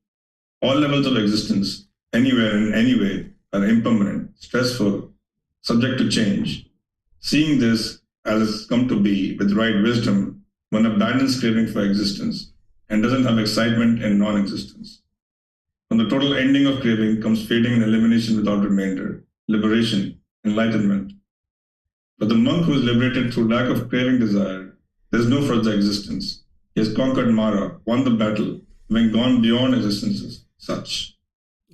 All levels of existence, anywhere and any way, are impermanent, stressful, subject to change. Seeing this as it's come to be with right wisdom, one abandons craving for existence and doesn't have excitement in non-existence. From the total ending of craving comes fading and elimination without remainder, liberation, enlightenment. But the monk who is liberated through lack of craving desire, there is no further existence. He has conquered Mara, won the battle, having gone beyond existence as such.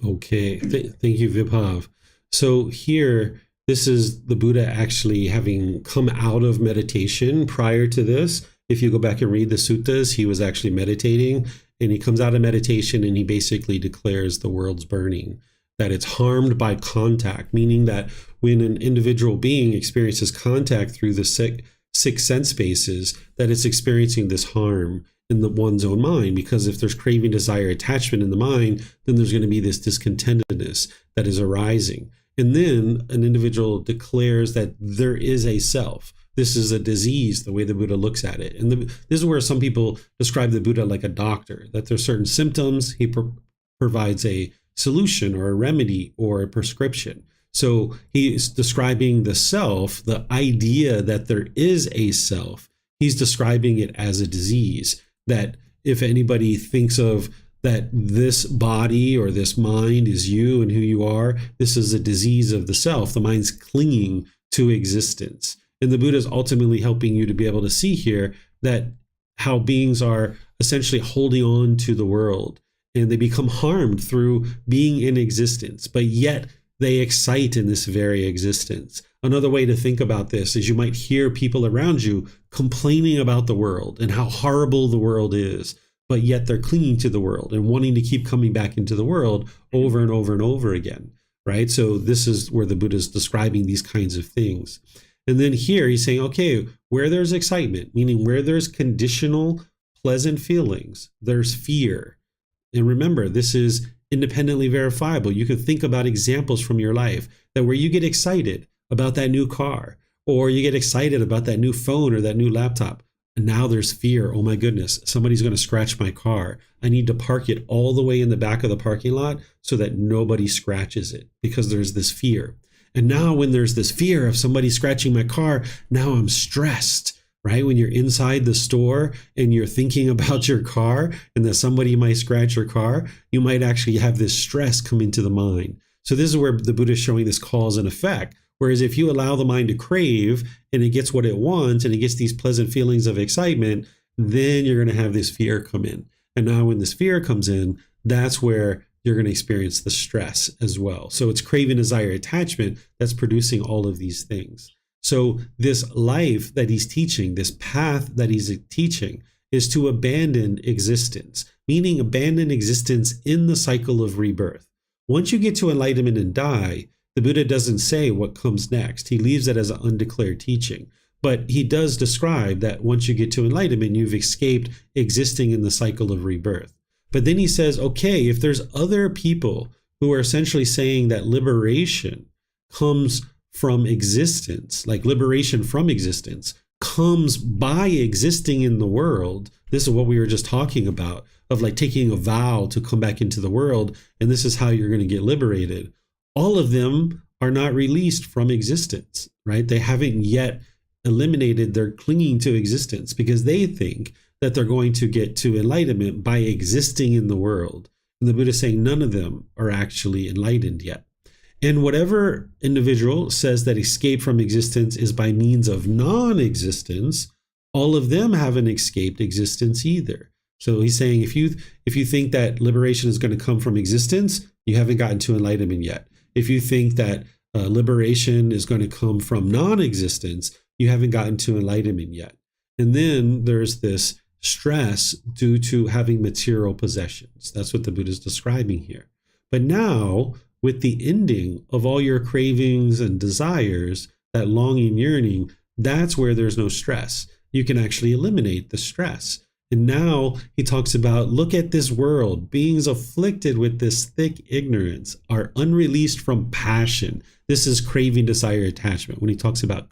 Okay, thank you, Vibhav. So here, this is the Buddha actually having come out of meditation. Prior to this, if you go back and read the suttas, he was actually meditating, and he comes out of meditation and he basically declares the world's burning, that it's harmed by contact, meaning that when an individual being experiences contact through the six sense spaces, that it's experiencing this harm in one's own mind. Because if there's craving, desire, attachment in the mind, then there's going to be this discontentedness that is arising. And then an individual declares that there is a self. This is a disease, the way the Buddha looks at it. And this is where some people describe the Buddha like a doctor, that there's certain symptoms, he provides a solution or a remedy or a prescription. So he is describing the self, the idea that there is a self, he's describing it as a disease, that if anybody thinks of that this body or this mind is you and who you are, this is a disease of the self. The mind's clinging to existence. And the Buddha is ultimately helping you to be able to see here that how beings are essentially holding on to the world, and they become harmed through being in existence, but yet they excite in this very existence. Another way to think about this is you might hear people around you complaining about the world and how horrible the world is, but yet they're clinging to the world and wanting to keep coming back into the world over and over and over again, right? So this is where the Buddha is describing these kinds of things. And then here he's saying, okay, where there's excitement, meaning where there's conditional pleasant feelings, there's fear. And remember, this is independently verifiable. You can think about examples from your life that where you get excited about that new car, or you get excited about that new phone or that new laptop, and now there's fear. Oh my goodness, somebody's going to scratch my car. I need to park it all the way in the back of the parking lot so that nobody scratches it, because there's this fear. And now when there's this fear of somebody scratching my car, now I'm stressed, right? When you're inside the store and you're thinking about your car and that somebody might scratch your car, you might actually have this stress come into the mind. So this is where the Buddha is showing this cause and effect. Whereas if you allow the mind to crave and it gets what it wants and it gets these pleasant feelings of excitement, then you're going to have this fear come in. And now when this fear comes in, that's where you're going to experience the stress as well. So it's craving, desire, attachment that's producing all of these things. So this life that he's teaching, this path that he's teaching, is to abandon existence, meaning abandon existence in the cycle of rebirth. Once you get to enlightenment and die, the Buddha doesn't say what comes next. He leaves it as an undeclared teaching. But he does describe that once you get to enlightenment, you've escaped existing in the cycle of rebirth. But then he says, okay, if there's other people who are essentially saying that liberation comes from existence, like liberation from existence comes by existing in the world. This is what we were just talking about, of like taking a vow to come back into the world, and this is how you're going to get liberated. All of them are not released from existence, right? They haven't yet eliminated their clinging to existence because they think that they're going to get to enlightenment by existing in the world. And the Buddha is saying none of them are actually enlightened yet. And whatever individual says that escape from existence is by means of non-existence, all of them haven't escaped existence either. So he's saying if you think that liberation is going to come from existence, you haven't gotten to enlightenment yet. If you think that liberation is going to come from non-existence, you haven't gotten to enlightenment yet. And then there's this stress due to having material possessions. That's what the Buddha is describing here. But now, with the ending of all your cravings and desires, that longing, yearning, that's where there's no stress. You can actually eliminate the stress. And now he talks about, look at this world. Beings afflicted with this thick ignorance are unreleased from passion. This is craving, desire, attachment. When he talks about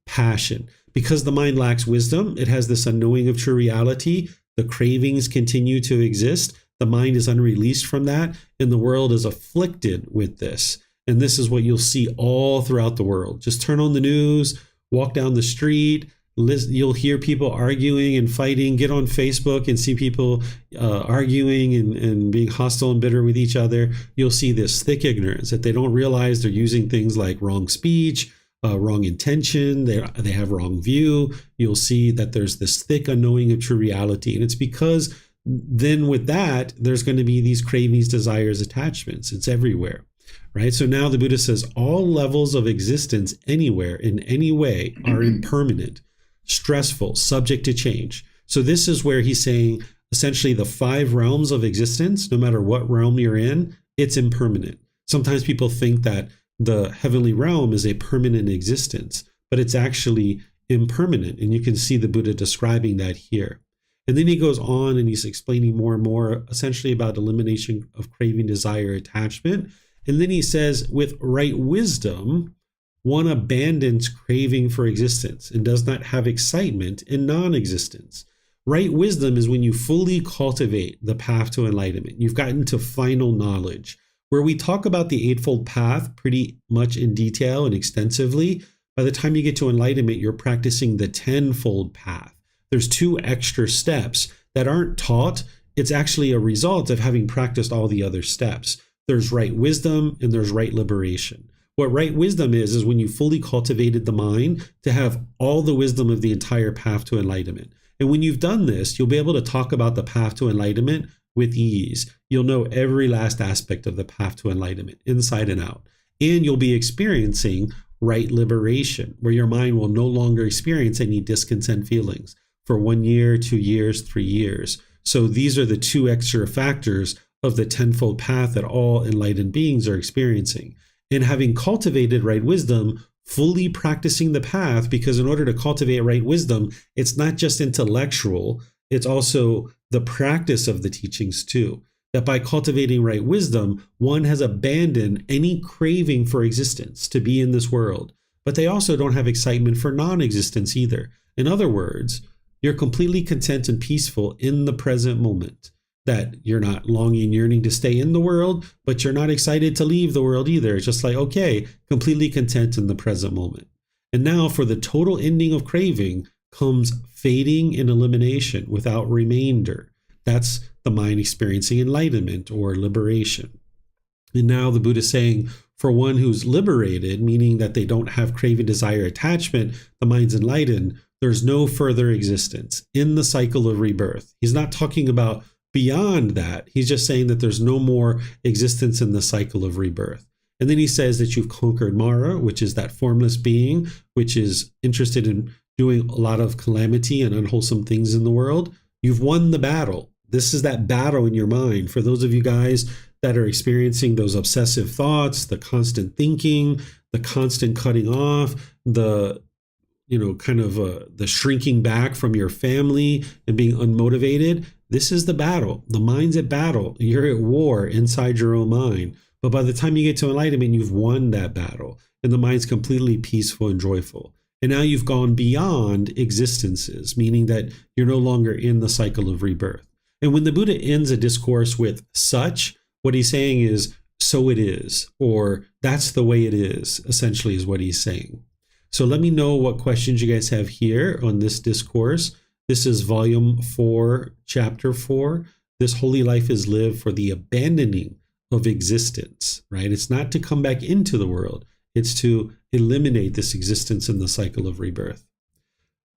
passion, because the mind lacks wisdom, it has this unknowing of true reality. The cravings continue to exist. The mind is unreleased from that, and the world is afflicted with this. And this is what you'll see all throughout the world. Just turn on the news, walk down the street, you'll hear people arguing and fighting. Get on Facebook and see people arguing and being hostile and bitter with each other. You'll see this thick ignorance that they don't realize they're using things like wrong speech, wrong intention, they have wrong view. You'll see that there's this thick unknowing of true reality. And it's because then with that, there's going to be these cravings, desires, attachments. It's everywhere, right? So now the Buddha says all levels of existence anywhere in any way are impermanent, stressful, subject to change. So this is where he's saying essentially the 5 realms of existence, no matter what realm you're in, it's impermanent. Sometimes people think that the heavenly realm is a permanent existence, but it's actually impermanent. And you can see the Buddha describing that here. And then he goes on and he's explaining more and more essentially about elimination of craving, desire, attachment. And then he says, with right wisdom, one abandons craving for existence and does not have excitement in non-existence. Right wisdom is when you fully cultivate the path to enlightenment. You've gotten to final knowledge. Where we talk about the Eightfold Path pretty much in detail and extensively, by the time you get to enlightenment, you're practicing the Tenfold Path, There's 2 extra steps that aren't taught. It's actually a result of having practiced all the other steps. There's right wisdom and there's right liberation. What right wisdom is when you fully cultivated the mind to have all the wisdom of the entire path to enlightenment. And when you've done this, you'll be able to talk about the path to enlightenment with ease. You'll know every last aspect of the path to enlightenment, inside and out. And you'll be experiencing right liberation, where your mind will no longer experience any discontent feelings for 1 year, 2 years, 3 years. So these are the 2 extra factors of the tenfold path that all enlightened beings are experiencing. And having cultivated right wisdom, fully practicing the path, because in order to cultivate right wisdom, it's not just intellectual, it's also the practice of the teachings too. That by cultivating right wisdom, one has abandoned any craving for existence, to be in this world. But they also don't have excitement for non-existence either. In other words, you're completely content and peaceful in the present moment. That you're not longing, yearning to stay in the world, but you're not excited to leave the world either. It's just like, okay, completely content in the present moment. And now for the total ending of craving comes fading and elimination without remainder. That's the mind experiencing enlightenment or liberation. And now the Buddha is saying, for one who's liberated, meaning that they don't have craving, desire, attachment, the mind's enlightened, there's no further existence in the cycle of rebirth. He's not talking about beyond that. He's just saying that there's no more existence in the cycle of rebirth. And then he says that you've conquered Mara, which is that formless being, which is interested in doing a lot of calamity and unwholesome things in the world. You've won the battle. This is that battle in your mind. For those of you guys that are experiencing those obsessive thoughts, the constant thinking, the constant cutting off, the the shrinking back from your family and being unmotivated, this is the battle. The mind's at battle. You're at war inside your own mind. But by the time you get to enlightenment, you've won that battle. And the mind's completely peaceful and joyful. And now you've gone beyond existences, meaning that you're no longer in the cycle of rebirth. And when the Buddha ends a discourse with such, what he's saying is, so it is, or that's the way it is, essentially is what he's saying. So let me know what questions you guys have here on this discourse. This is volume 4, chapter 4. This holy life is lived for the abandoning of existence, right? It's not to come back into the world. It's to eliminate this existence in the cycle of rebirth.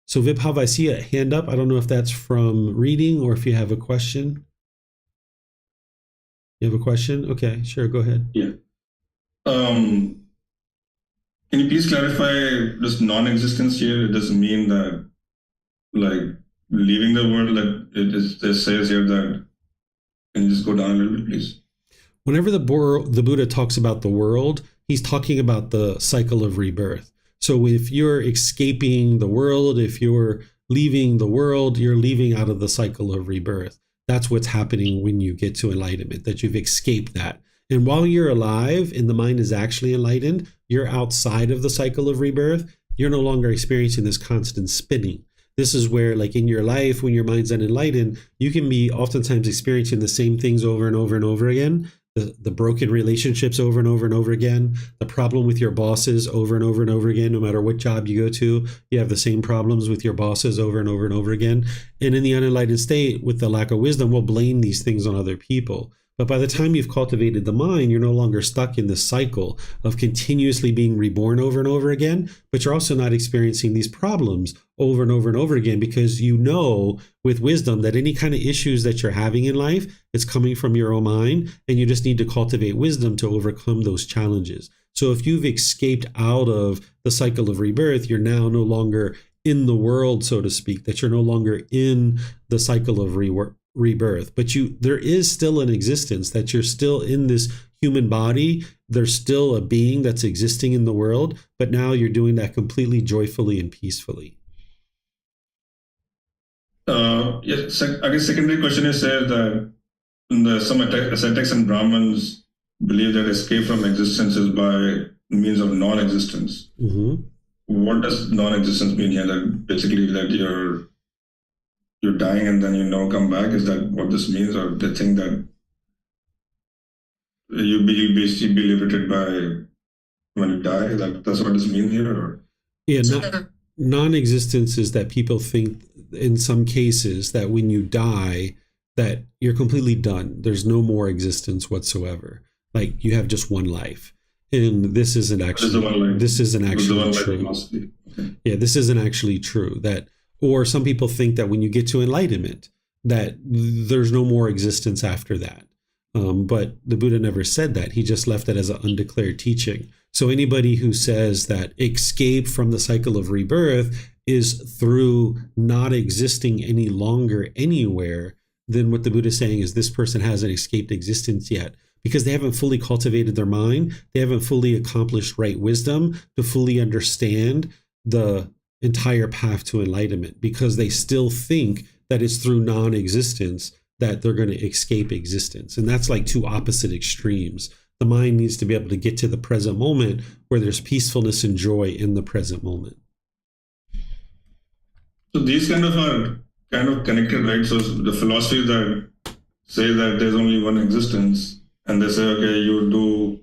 So Vibhav, I see a hand up. I don't know if that's from reading or if you have a question. You have a question? Okay, sure, go ahead. Yeah. Can you please clarify this non-existence here? It doesn't mean that, like, leaving the world, like it says here that, can you just go down a little bit, please? Whenever the Buddha talks about the world, he's talking about the cycle of rebirth. So if you're escaping the world, if you're leaving the world, you're leaving out of the cycle of rebirth. That's what's happening when you get to enlightenment, that you've escaped that. And while you're alive and the mind is actually enlightened, you're outside of the cycle of rebirth. You're no longer experiencing this constant spinning. This is where, like in your life, when your mind's unenlightened, you can be oftentimes experiencing the same things over and over and over again. The broken relationships over and over and over again, the problem with your bosses over and over and over again. No matter what job you go to, you have the same problems with your bosses over and over and over again. And in the unenlightened state, with the lack of wisdom, we'll blame these things on other people. But by the time you've cultivated the mind, you're no longer stuck in this cycle of continuously being reborn over and over again, but you're also not experiencing these problems over and over and over again, because you know with wisdom that any kind of issues that you're having in life, it's coming from your own mind, and you just need to cultivate wisdom to overcome those challenges. So if you've escaped out of the cycle of rebirth, you're now no longer in the world, so to speak, that you're no longer in the cycle of rebirth, but there is still an existence, that you're still in this human body. There's still a being that's existing in the world, but now you're doing that completely joyfully and peacefully. Yes, I guess secondary question is that some ascetics and Brahmins believe that escape from existence is by means of non-existence. Mm-hmm. What does non-existence mean here? That basically that you're dying and then you never come back? Is that what this means? Or they think that you'll basically be liberated by when you die? That's what this means here? Or? Yeah, non-existence is that people think in some cases that when you die, that you're completely done. There's no more existence whatsoever. Like you have just one life. And this isn't actually true. Okay. Yeah, this isn't actually true. That, or some people think that when you get to enlightenment, that there's no more existence after that. But the Buddha never said that. He just left it as an undeclared teaching. So anybody who says that escape from the cycle of rebirth is through not existing any longer anywhere, then what the Buddha is saying is this person hasn't escaped existence yet, because they haven't fully cultivated their mind. They haven't fully accomplished right wisdom to fully understand the entire path to enlightenment, because they still think that it's through non-existence that they're going to escape existence. And that's like two opposite extremes. The mind needs to be able to get to the present moment where there's peacefulness and joy in the present moment. So these are kind of connected, right? So the philosophies that say that there's only one existence, and they say, okay, you do,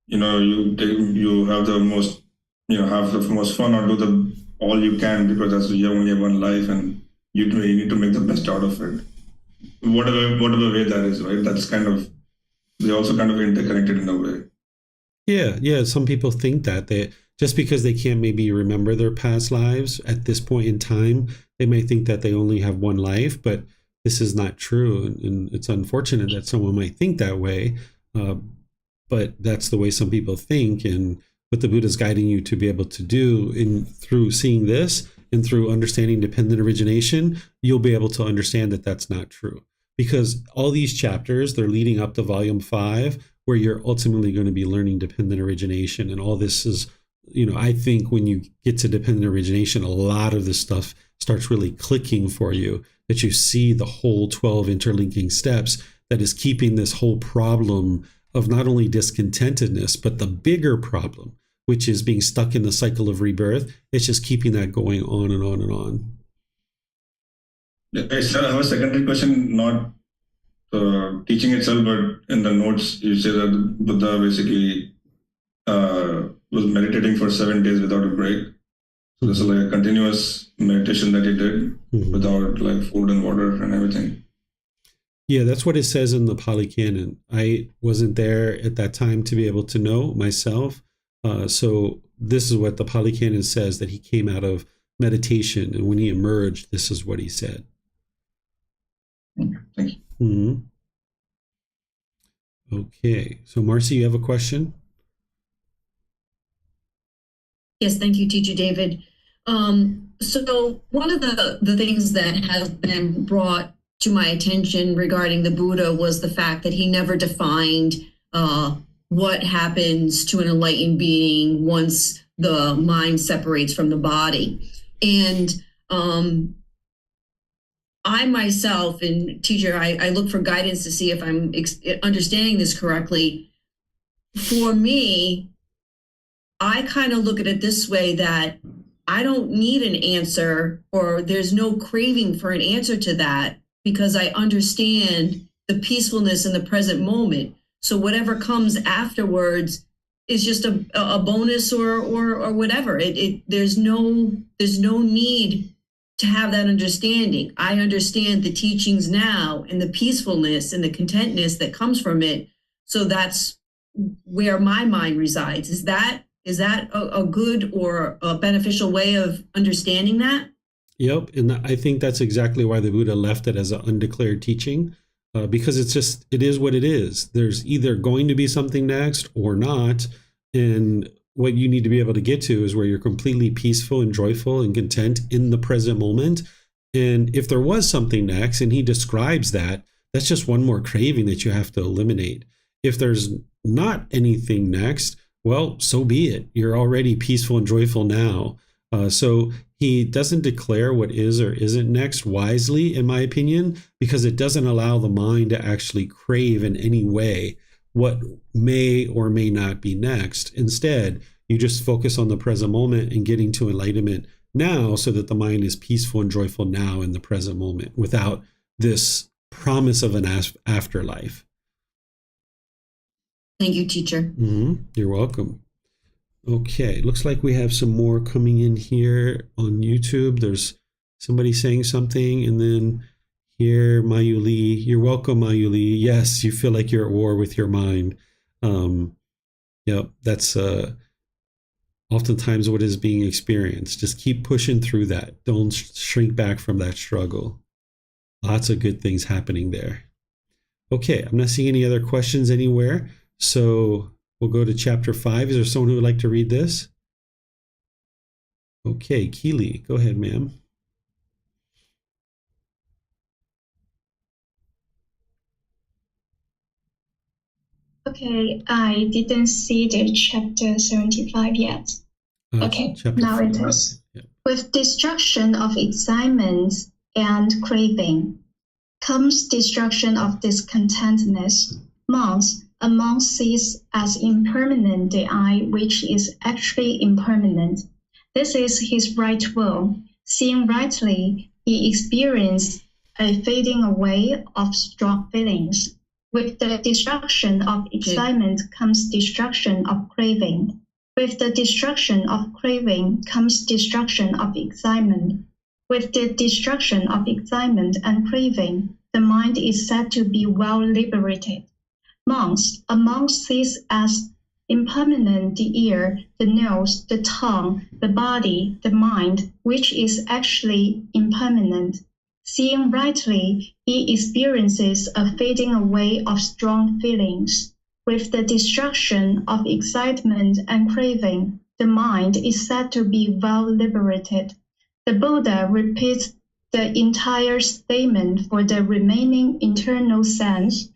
you have the most, have the most fun, or do all you can, because that's you only have one life, and you need to make the best out of it. Whatever way that is, right? That's they're also kind of interconnected in a way. Yeah. Some people think that just because they can't maybe remember their past lives at this point in time, they may think that they only have one life, but this is not true. And it's unfortunate that someone might think that way, but that's the way some people think. And what the Buddha is guiding you to be able to do through seeing this and through understanding dependent origination, you'll be able to understand that that's not true. Because all these chapters, they're leading up to volume 5, where you're ultimately going to be learning dependent origination. And all this is, I think when you get to dependent origination, a lot of this stuff starts really clicking for you, that you see the whole 12 interlinking steps that is keeping this whole problem of not only discontentedness, but the bigger problem, which is being stuck in the cycle of rebirth. It's just keeping that going on and on and on. I have a secondary question, not teaching itself, but in the notes you say that Buddha basically was meditating for 7 days without a break. So this is like a continuous meditation that he did without like food and water and everything. Yeah, that's what it says in the Pali Canon. I wasn't there at that time to be able to know myself. So this is what the Pali Canon says, that he came out of meditation, and when he emerged, this is what he said. Thank you. Okay, so Marcy, you have a question? Yes, thank you, Teacher David. So one of the things that has been brought to my attention regarding the Buddha was the fact that he never defined what happens to an enlightened being once the mind separates from the body. And I myself, and teacher, I look for guidance to see if I'm understanding this correctly. For me, I kind of look at it this way, that I don't need an answer, or there's no craving for an answer to that, because I understand the peacefulness in the present moment. So whatever comes afterwards is just a bonus or whatever. There's no need to have that understanding. I understand the teachings now and the peacefulness and the contentness that comes from it. So that's where my mind resides. Is that a good or a beneficial way of understanding that? Yep. And I think that's exactly why the Buddha left it as an undeclared teaching, because it is what it is. There's either going to be something next or not. And what you need to be able to get to is where you're completely peaceful and joyful and content in the present moment. And if there was something next, and he describes that, that's just one more craving that you have to eliminate. If there's not anything next, well, so be it. You're already peaceful and joyful now. So he doesn't declare what is or isn't next wisely, in my opinion, because it doesn't allow the mind to actually crave in any way what may or may not be next. Instead, you just focus on the present moment and getting to enlightenment now, so that the mind is peaceful and joyful now in the present moment, without this promise of an afterlife. Thank you, teacher. You're welcome. Okay, looks like we have some more coming in here on YouTube. There's somebody saying something, and then here, Mayuli, you're welcome, Mayuli. Yes, you feel like you're at war with your mind. Yep, that's oftentimes what is being experienced. Just keep pushing through that. Don't shrink back from that struggle. Lots of good things happening there. Okay, I'm not seeing any other questions anywhere. So we'll go to chapter 5. Is there someone who would like to read this? Okay, Keely, go ahead, ma'am. Okay, I didn't see the chapter 75 yet. Okay, now 4. It is. Yeah. With destruction of excitement and craving comes destruction of discontentness. Monks, a monk sees as impermanent the I which is actually impermanent. This is his right will. Seeing rightly, he experiences a fading away of strong feelings. With the destruction of excitement comes destruction of craving. With the destruction of craving comes destruction of excitement. With the destruction of excitement and craving, the mind is said to be well liberated. Monks, a monk sees as impermanent the ear, the nose, the tongue, the body, the mind, which is actually impermanent. Seeing rightly, he experiences a fading away of strong feelings. With the destruction of excitement and craving, the mind is said to be well liberated. The Buddha repeats the entire statement for the remaining internal sense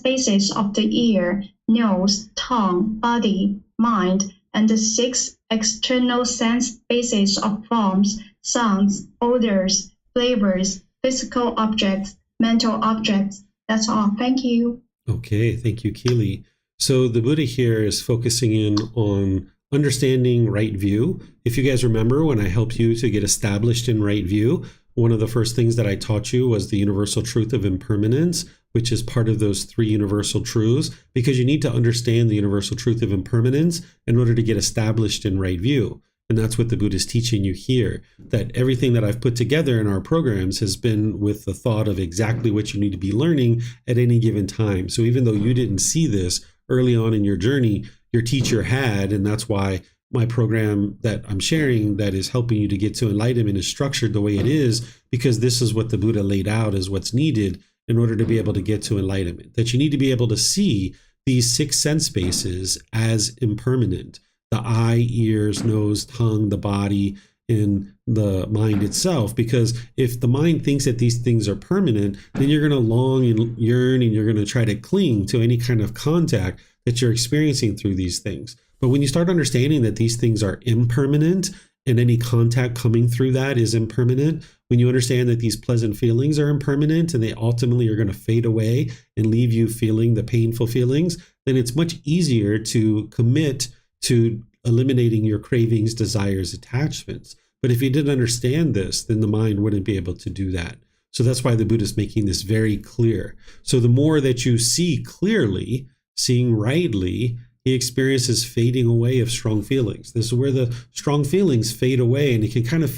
bases of the ear, nose, tongue, body, mind, and the 6 external sense bases of forms, sounds, odors, flavors, physical objects, mental objects. That's all. Thank you. Okay, thank you, Keely. So the Buddha here is focusing in on understanding right view. If you guys remember when I helped you to get established in right view, one of the first things that I taught you was the universal truth of impermanence, which is part of those 3 universal truths, because you need to understand the universal truth of impermanence in order to get established in right view. And that's what the Buddha is teaching you here, that everything that I've put together in our programs has been with the thought of exactly what you need to be learning at any given time. So even though you didn't see this early on in your journey, your teacher had, and that's why my program that I'm sharing that is helping you to get to enlightenment is structured the way it is, because this is what the Buddha laid out as what's needed in order to be able to get to enlightenment. That you need to be able to see these 6 sense bases as impermanent. The eye, ears, nose, tongue, the body, and the mind itself. Because if the mind thinks that these things are permanent, then you're going to long and yearn and you're going to try to cling to any kind of contact that you're experiencing through these things. But when you start understanding that these things are impermanent and any contact coming through that is impermanent, when you understand that these pleasant feelings are impermanent and they ultimately are going to fade away and leave you feeling the painful feelings, then it's much easier to commit to eliminating your cravings, desires, attachments. But if you didn't understand this, then the mind wouldn't be able to do that. So that's why the Buddha is making this very clear. So the more that you see clearly, seeing rightly, he experiences fading away of strong feelings. This is where the strong feelings fade away, and it can kind of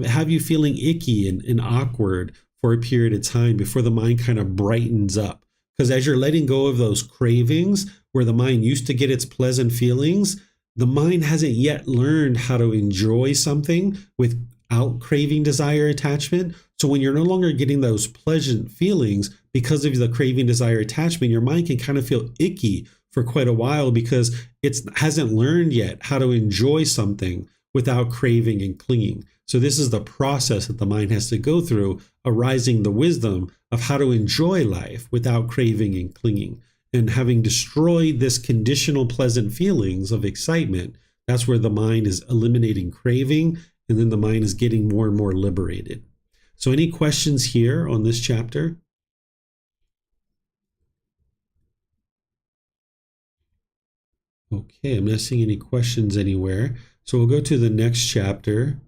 have you feeling icky and awkward for a period of time before the mind kind of brightens up. Because as you're letting go of those cravings, where the mind used to get its pleasant feelings, the mind hasn't yet learned how to enjoy something without craving, desire, attachment. So when you're no longer getting those pleasant feelings because of the craving, desire, attachment, your mind can kind of feel icky for quite a while because it hasn't learned yet how to enjoy something without craving and clinging. So this is the process that the mind has to go through, arising the wisdom of how to enjoy life without craving and clinging. And having destroyed this conditional pleasant feelings of excitement, that's where the mind is eliminating craving, and then the mind is getting more and more liberated. So any questions here on this chapter? Okay, I'm not seeing any questions anywhere. So we'll go to the next chapter.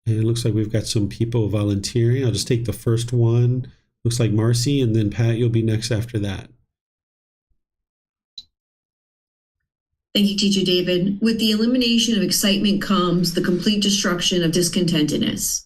And it looks like we've got some people volunteering. I'll just take the first one. Looks like Marcy, and then Pat, you'll be next after that. Thank you, Teacher David. With the elimination of excitement comes the complete destruction of discontentedness.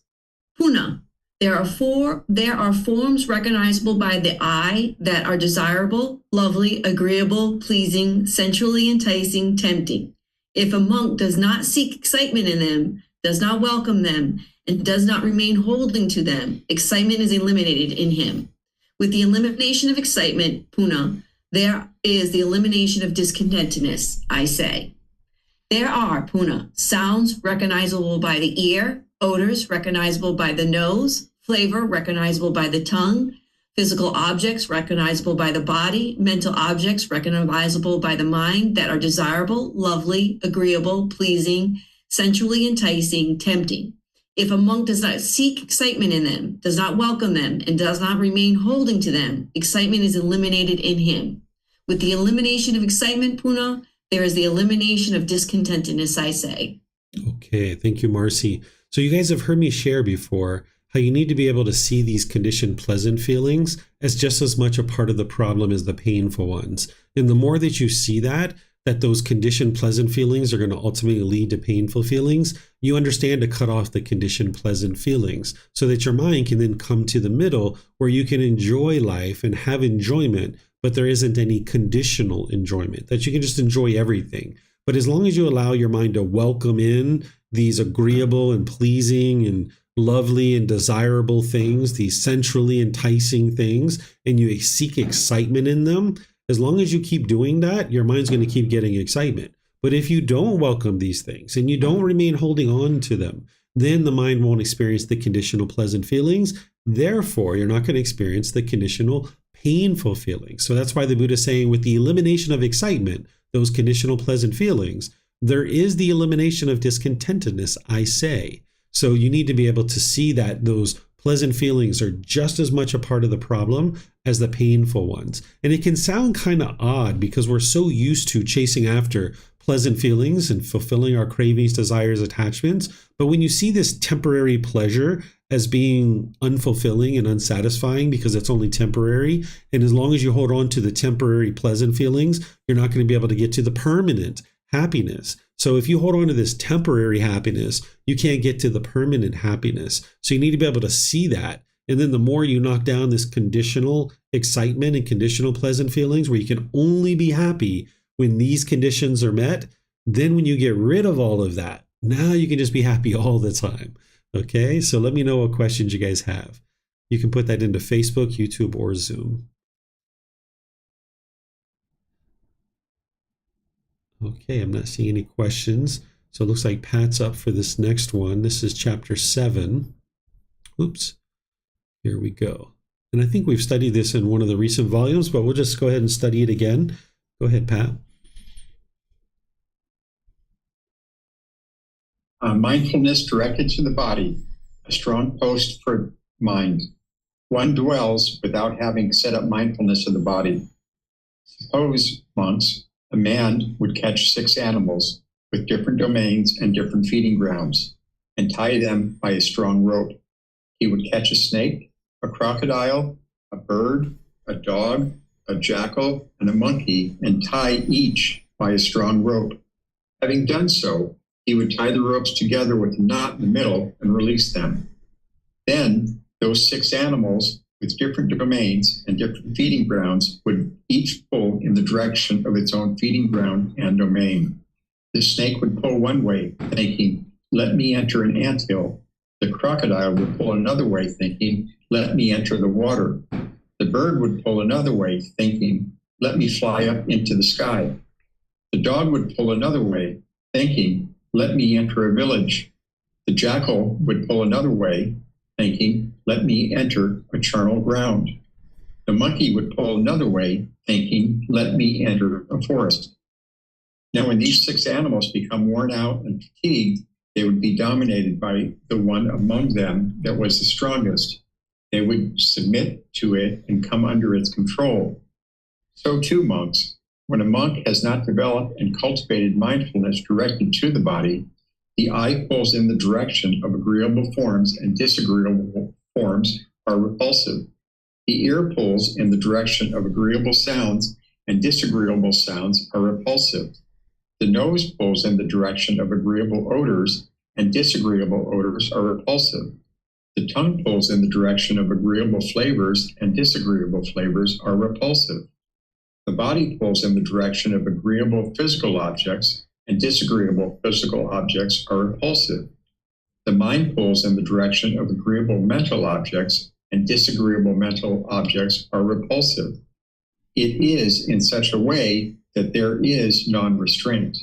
Puna. There are forms recognizable by the eye that are desirable, lovely, agreeable, pleasing, sensually enticing, tempting. If a monk does not seek excitement in them, does not welcome them, and does not remain holding to them, excitement is eliminated in him. With the elimination of excitement, Puna, there is the elimination of discontentedness, I say. There are, Puna, sounds recognizable by the ear, odors recognizable by the nose, flavor recognizable by the tongue, physical objects recognizable by the body, mental objects recognizable by the mind that are desirable, lovely, agreeable, pleasing, sensually enticing, tempting. If a monk does not seek excitement in them, does not welcome them, and does not remain holding to them, excitement is eliminated in him. With the elimination of excitement, Puna, there is the elimination of discontentedness, I say. Okay, thank you, Marcy. So you guys have heard me share before how you need to be able to see these conditioned pleasant feelings as just as much a part of the problem as the painful ones. And the more that you see that those conditioned pleasant feelings are going to ultimately lead to painful feelings, you understand to cut off the conditioned pleasant feelings so that your mind can then come to the middle where you can enjoy life and have enjoyment, but there isn't any conditional enjoyment, that you can just enjoy everything. But as long as you allow your mind to welcome in these agreeable and pleasing and lovely and desirable things, these sensually enticing things, and you seek excitement in them, as long as you keep doing that, your mind's going to keep getting excitement. But if you don't welcome these things and you don't remain holding on to them, then the mind won't experience the conditional pleasant feelings. Therefore, you're not going to experience the conditional painful feelings. So that's why the Buddha is saying with the elimination of excitement, those conditional pleasant feelings, there is the elimination of discontentedness, I say. So you need to be able to see that those pleasant feelings are just as much a part of the problem as the painful ones. And it can sound kind of odd because we're so used to chasing after pleasant feelings and fulfilling our cravings, desires, attachments. But when you see this temporary pleasure as being unfulfilling and unsatisfying because it's only temporary, and as long as you hold on to the temporary pleasant feelings, you're not going to be able to get to the permanent happiness. So if you hold on to this temporary happiness, you can't get to the permanent happiness. So you need to be able to see that. And then the more you knock down this conditional excitement and conditional pleasant feelings where you can only be happy when these conditions are met, then when you get rid of all of that, now you can just be happy all the time. Okay, so let me know what questions you guys have. You can put that into Facebook, YouTube, or Zoom. Okay, I'm not seeing any questions. So it looks like Pat's up for this next one. This is chapter 7. Oops. Here we go. And I think we've studied this in one of the recent volumes, but we'll just go ahead and study it again. Go ahead, Pat. Mindfulness directed to the body, a strong post for mind. One dwells without having set up mindfulness of the body. Suppose, monks, a man would catch 6 animals with different domains and different feeding grounds and tie them by a strong rope. He would catch a snake, a crocodile, a bird, a dog, a jackal, and a monkey and tie each by a strong rope. Having done so, he would tie the ropes together with a knot in the middle and release them. Then those 6 animals with different domains and different feeding grounds would each pull in the direction of its own feeding ground and domain. The snake would pull one way, thinking, "Let me enter an anthill." The crocodile would pull another way, thinking, "Let me enter the water." The bird would pull another way, thinking, "Let me fly up into the sky." The dog would pull another way, thinking, "Let me enter a village." The jackal would pull another way, thinking, "Let me enter a charnel ground." The monkey would pull another way, thinking, "Let me enter a forest." Now, when these 6 animals become worn out and fatigued, they would be dominated by the one among them that was the strongest. They would submit to it and come under its control. So too, monks, when a monk has not developed and cultivated mindfulness directed to the body, the eye pulls in the direction of agreeable forms and disagreeable forms are repulsive. The ear pulls in the direction of agreeable sounds and disagreeable sounds are repulsive. The nose pulls in the direction of agreeable odors, and disagreeable odors are repulsive. The tongue pulls in the direction of agreeable flavors, and disagreeable flavors are repulsive. The body pulls in the direction of agreeable physical objects, and disagreeable physical objects are repulsive. The mind pulls in the direction of agreeable mental objects, and disagreeable mental objects are repulsive. It is in such a way that there is non-restraint.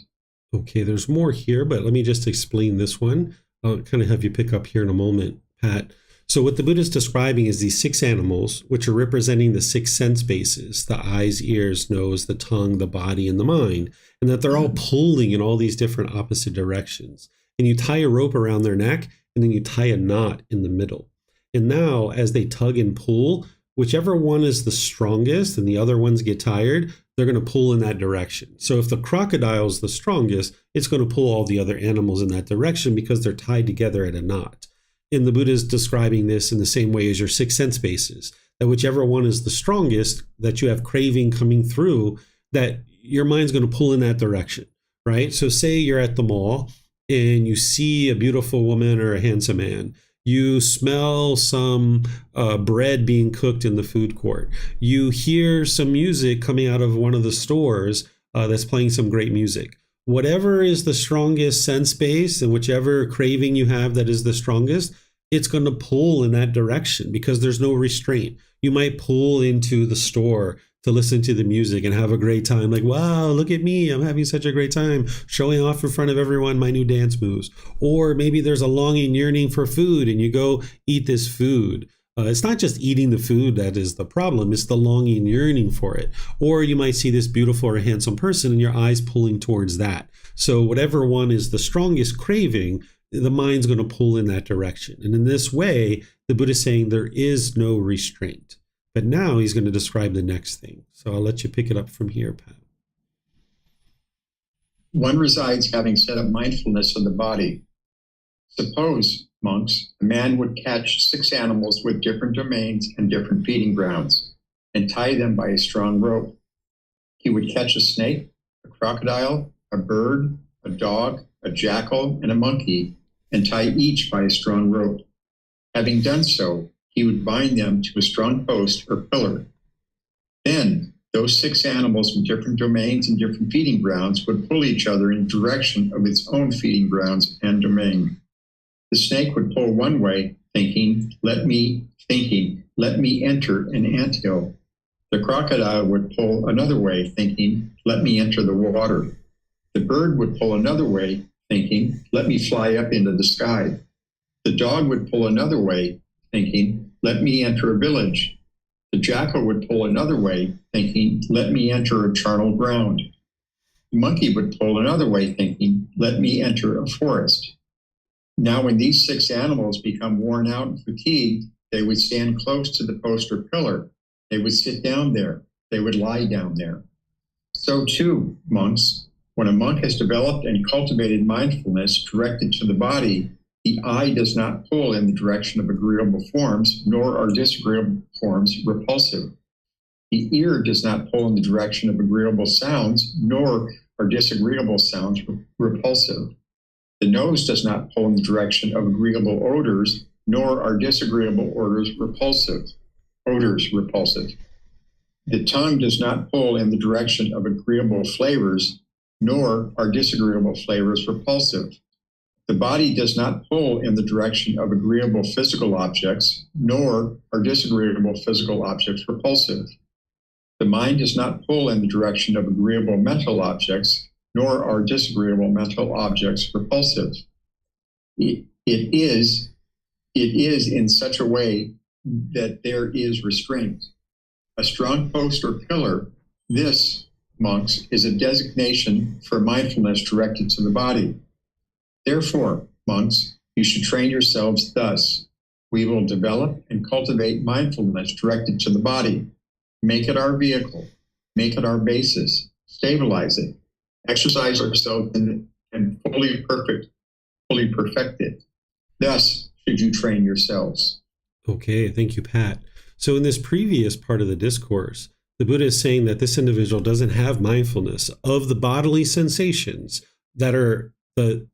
Okay, there's more here, but let me just explain this one. I'll kind of have you pick up here in a moment, Pat. So what the Buddha is describing is these 6 animals, which are representing the 6 sense bases, the eyes, ears, nose, the tongue, the body, and the mind, and that they're all pulling in all these different opposite directions. And you tie a rope around their neck, and then you tie a knot in the middle. And now, as they tug and pull, whichever one is the strongest and the other ones get tired, they're going to pull in that direction. So if the crocodile is the strongest, it's going to pull all the other animals in that direction because they're tied together at a knot. And the Buddha is describing this in the same way as your 6 sense bases, that whichever one is the strongest, that you have craving coming through, that your mind's going to pull in that direction, right? So say you're at the mall and you see a beautiful woman or a handsome man. You smell some bread being cooked in the food court. You hear some music coming out of one of the stores that's playing some great music. Whatever is the strongest sense base and whichever craving you have that is the strongest, it's going to pull in that direction because there's no restraint. You might pull into the store to listen to the music and have a great time. Like, wow, look at me. I'm having such a great time showing off in front of everyone my new dance moves. Or maybe there's a longing, yearning for food and you go eat this food. It's not just eating the food that is the problem. It's the longing, yearning for it. Or you might see this beautiful or handsome person and your eyes pulling towards that. So whatever one is the strongest craving, the mind's going to pull in that direction. And in this way, the Buddha is saying there is no restraint. But now he's going to describe the next thing. So I'll let you pick it up from here, Pat. One resides having set up mindfulness of the body. Suppose, monks, a man would catch 6 animals with different domains and different feeding grounds, and tie them by a strong rope. He would catch a snake, a crocodile, a bird, a dog, a jackal, and a monkey, and tie each by a strong rope. Having done so, he would bind them to a strong post or pillar. Then, those 6 animals with different domains and different feeding grounds would pull each other in the direction of its own feeding grounds and domain. The snake would pull one way, thinking, let me enter an anthill. The crocodile would pull another way, thinking, let me enter the water. The bird would pull another way, thinking, let me fly up into the sky. The dog would pull another way, thinking, let me enter a village. The jackal would pull another way, thinking, let me enter a charnel ground. The monkey would pull another way, thinking, let me enter a forest. Now when these 6 animals become worn out and fatigued, they would stand close to the post or pillar. They would sit down there. They would lie down there. So too, monks, when a monk has developed and cultivated mindfulness directed to the body, the eye does not pull in the direction of agreeable forms, nor are disagreeable forms repulsive. The ear does not pull in the direction of agreeable sounds, nor are disagreeable sounds repulsive. The nose does not pull in the direction of agreeable odors, nor are disagreeable odors repulsive. The tongue does not pull in the direction of agreeable flavors, nor are disagreeable flavors repulsive. The body does not pull in the direction of agreeable physical objects, nor are disagreeable physical objects repulsive. The mind does not pull in the direction of agreeable mental objects, nor are disagreeable mental objects repulsive. It is in such a way that there is restraint. A strong post or pillar, this, monks, is a designation for mindfulness directed to the body. Therefore, monks, you should train yourselves thus. We will develop and cultivate mindfulness directed to the body. Make it our vehicle. Make it our basis. Stabilize it. Exercise ourselves in it and fully perfect it. Thus should you train yourselves. Okay, thank you, Pat. So in this previous part of the discourse, The Buddha is saying that this individual doesn't have mindfulness of the bodily sensations that are the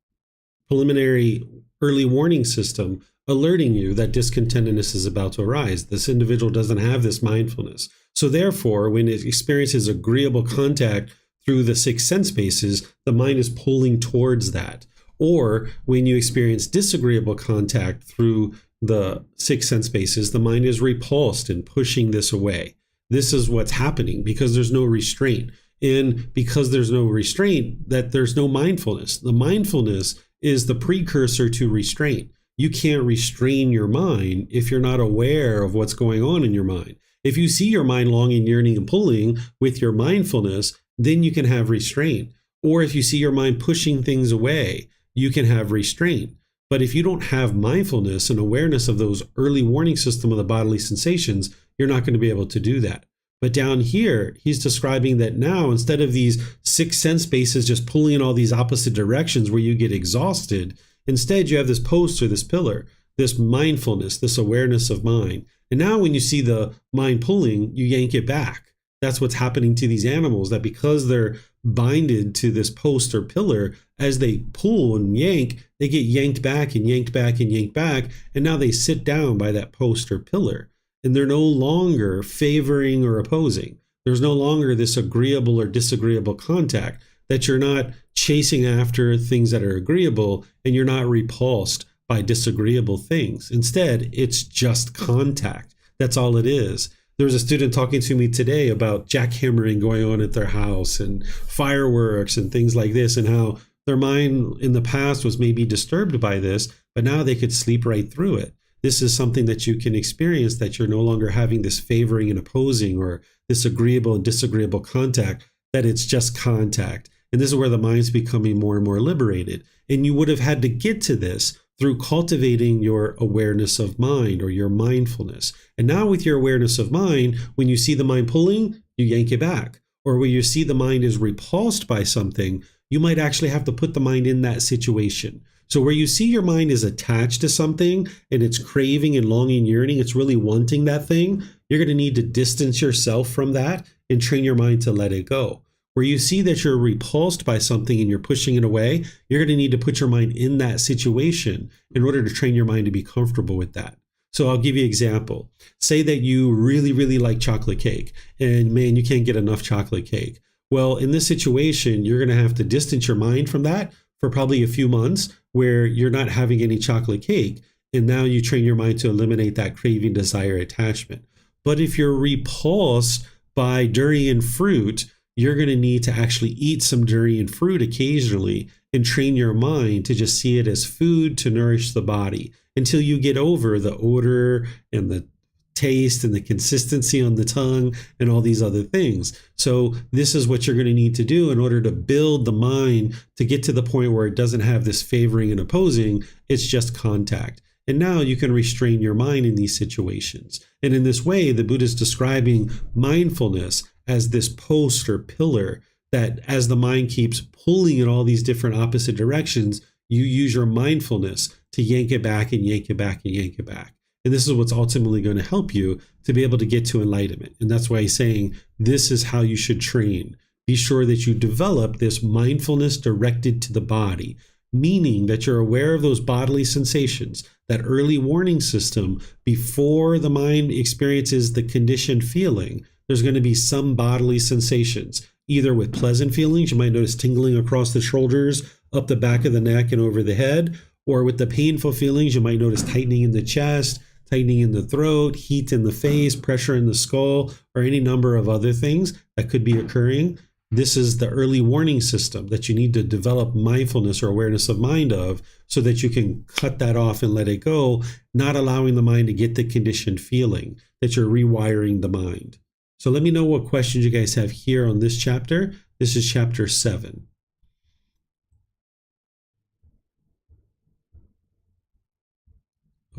preliminary early warning system alerting you that discontentedness is about to arise. This individual doesn't have this mindfulness. So therefore, when it experiences agreeable contact through the six sense bases, the mind is pulling towards that. Or when you experience disagreeable contact through the six sense bases, the mind is repulsed and pushing this away. This is what's happening because there's no restraint. And because there's no restraint, that there's no mindfulness. The mindfulness is the precursor to restraint. You can't restrain your mind if you're not aware of what's going on in your mind. If you see your mind longing, yearning, and pulling with your mindfulness, then you can have restraint. Or if you see your mind pushing things away, you can have restraint. But if you don't have mindfulness and awareness of those early warning system of the bodily sensations, you're not going to be able to do that. But down here, he's describing that now, instead of these six sense bases just pulling in all these opposite directions where you get exhausted, instead you have this post or this pillar, this mindfulness, this awareness of mind. And now when you see the mind pulling, you yank it back. That's what's happening to these animals, that because they're binded to this post or pillar, as they pull and yank, they get yanked back and yanked back and yanked back. And now they sit down by that post or pillar. And they're no longer favoring or opposing. There's no longer this agreeable or disagreeable contact, that you're not chasing after things that are agreeable and you're not repulsed by disagreeable things. Instead, it's just contact. That's all it is. There was a student talking to me today about jackhammering going on at their house and fireworks and things like this, and how their mind in the past was maybe disturbed by this, but now they could sleep right through it. This is something that you can experience, that you're no longer having this favoring and opposing or this agreeable and disagreeable contact, that it's just contact. And this is where the mind's becoming more and more liberated. And you would have had to get to this through cultivating your awareness of mind or your mindfulness. And now with your awareness of mind, when you see the mind pulling, you yank it back. Or when you see the mind is repulsed by something, you might actually have to put the mind in that situation. So where you see your mind is attached to something and it's craving and longing, yearning, it's really wanting that thing, you're going to need to distance yourself from that and train your mind to let it go. Where you see that you're repulsed by something and you're pushing it away, you're going to need to put your mind in that situation in order to train your mind to be comfortable with that. So I'll give you an example. Say that you really, really like chocolate cake and man, you can't get enough chocolate cake. Well, in this situation, you're going to have to distance your mind from that for probably a few months where you're not having any chocolate cake. And now you train your mind to eliminate that craving, desire, attachment. But if you're repulsed by durian fruit, you're going to need to actually eat some durian fruit occasionally and train your mind to just see it as food to nourish the body until you get over the odor and the taste and the consistency on the tongue and all these other things. So this is what you're going to need to do in order to build the mind to get to the point where it doesn't have this favoring and opposing. It's just contact. And now you can restrain your mind in these situations. And in this way, the Buddha is describing mindfulness as this post or pillar that as the mind keeps pulling in all these different opposite directions, you use your mindfulness to yank it back and yank it back and yank it back. And this is what's ultimately going to help you to be able to get to enlightenment. And that's why he's saying this is how you should train. Be sure that you develop this mindfulness directed to the body, meaning that you're aware of those bodily sensations, that early warning system before the mind experiences the conditioned feeling. There's going to be some bodily sensations, either with pleasant feelings. You might notice tingling across the shoulders, up the back of the neck and over the head, or with the painful feelings, you might notice tightening in the chest, tightening in the throat, heat in the face, pressure in the skull, or any number of other things that could be occurring. This is the early warning system that you need to develop mindfulness or awareness of mind of so that you can cut that off and let it go, not allowing the mind to get the conditioned feeling, that you're rewiring the mind. So let me know what questions you guys have here on this chapter. This is chapter 7.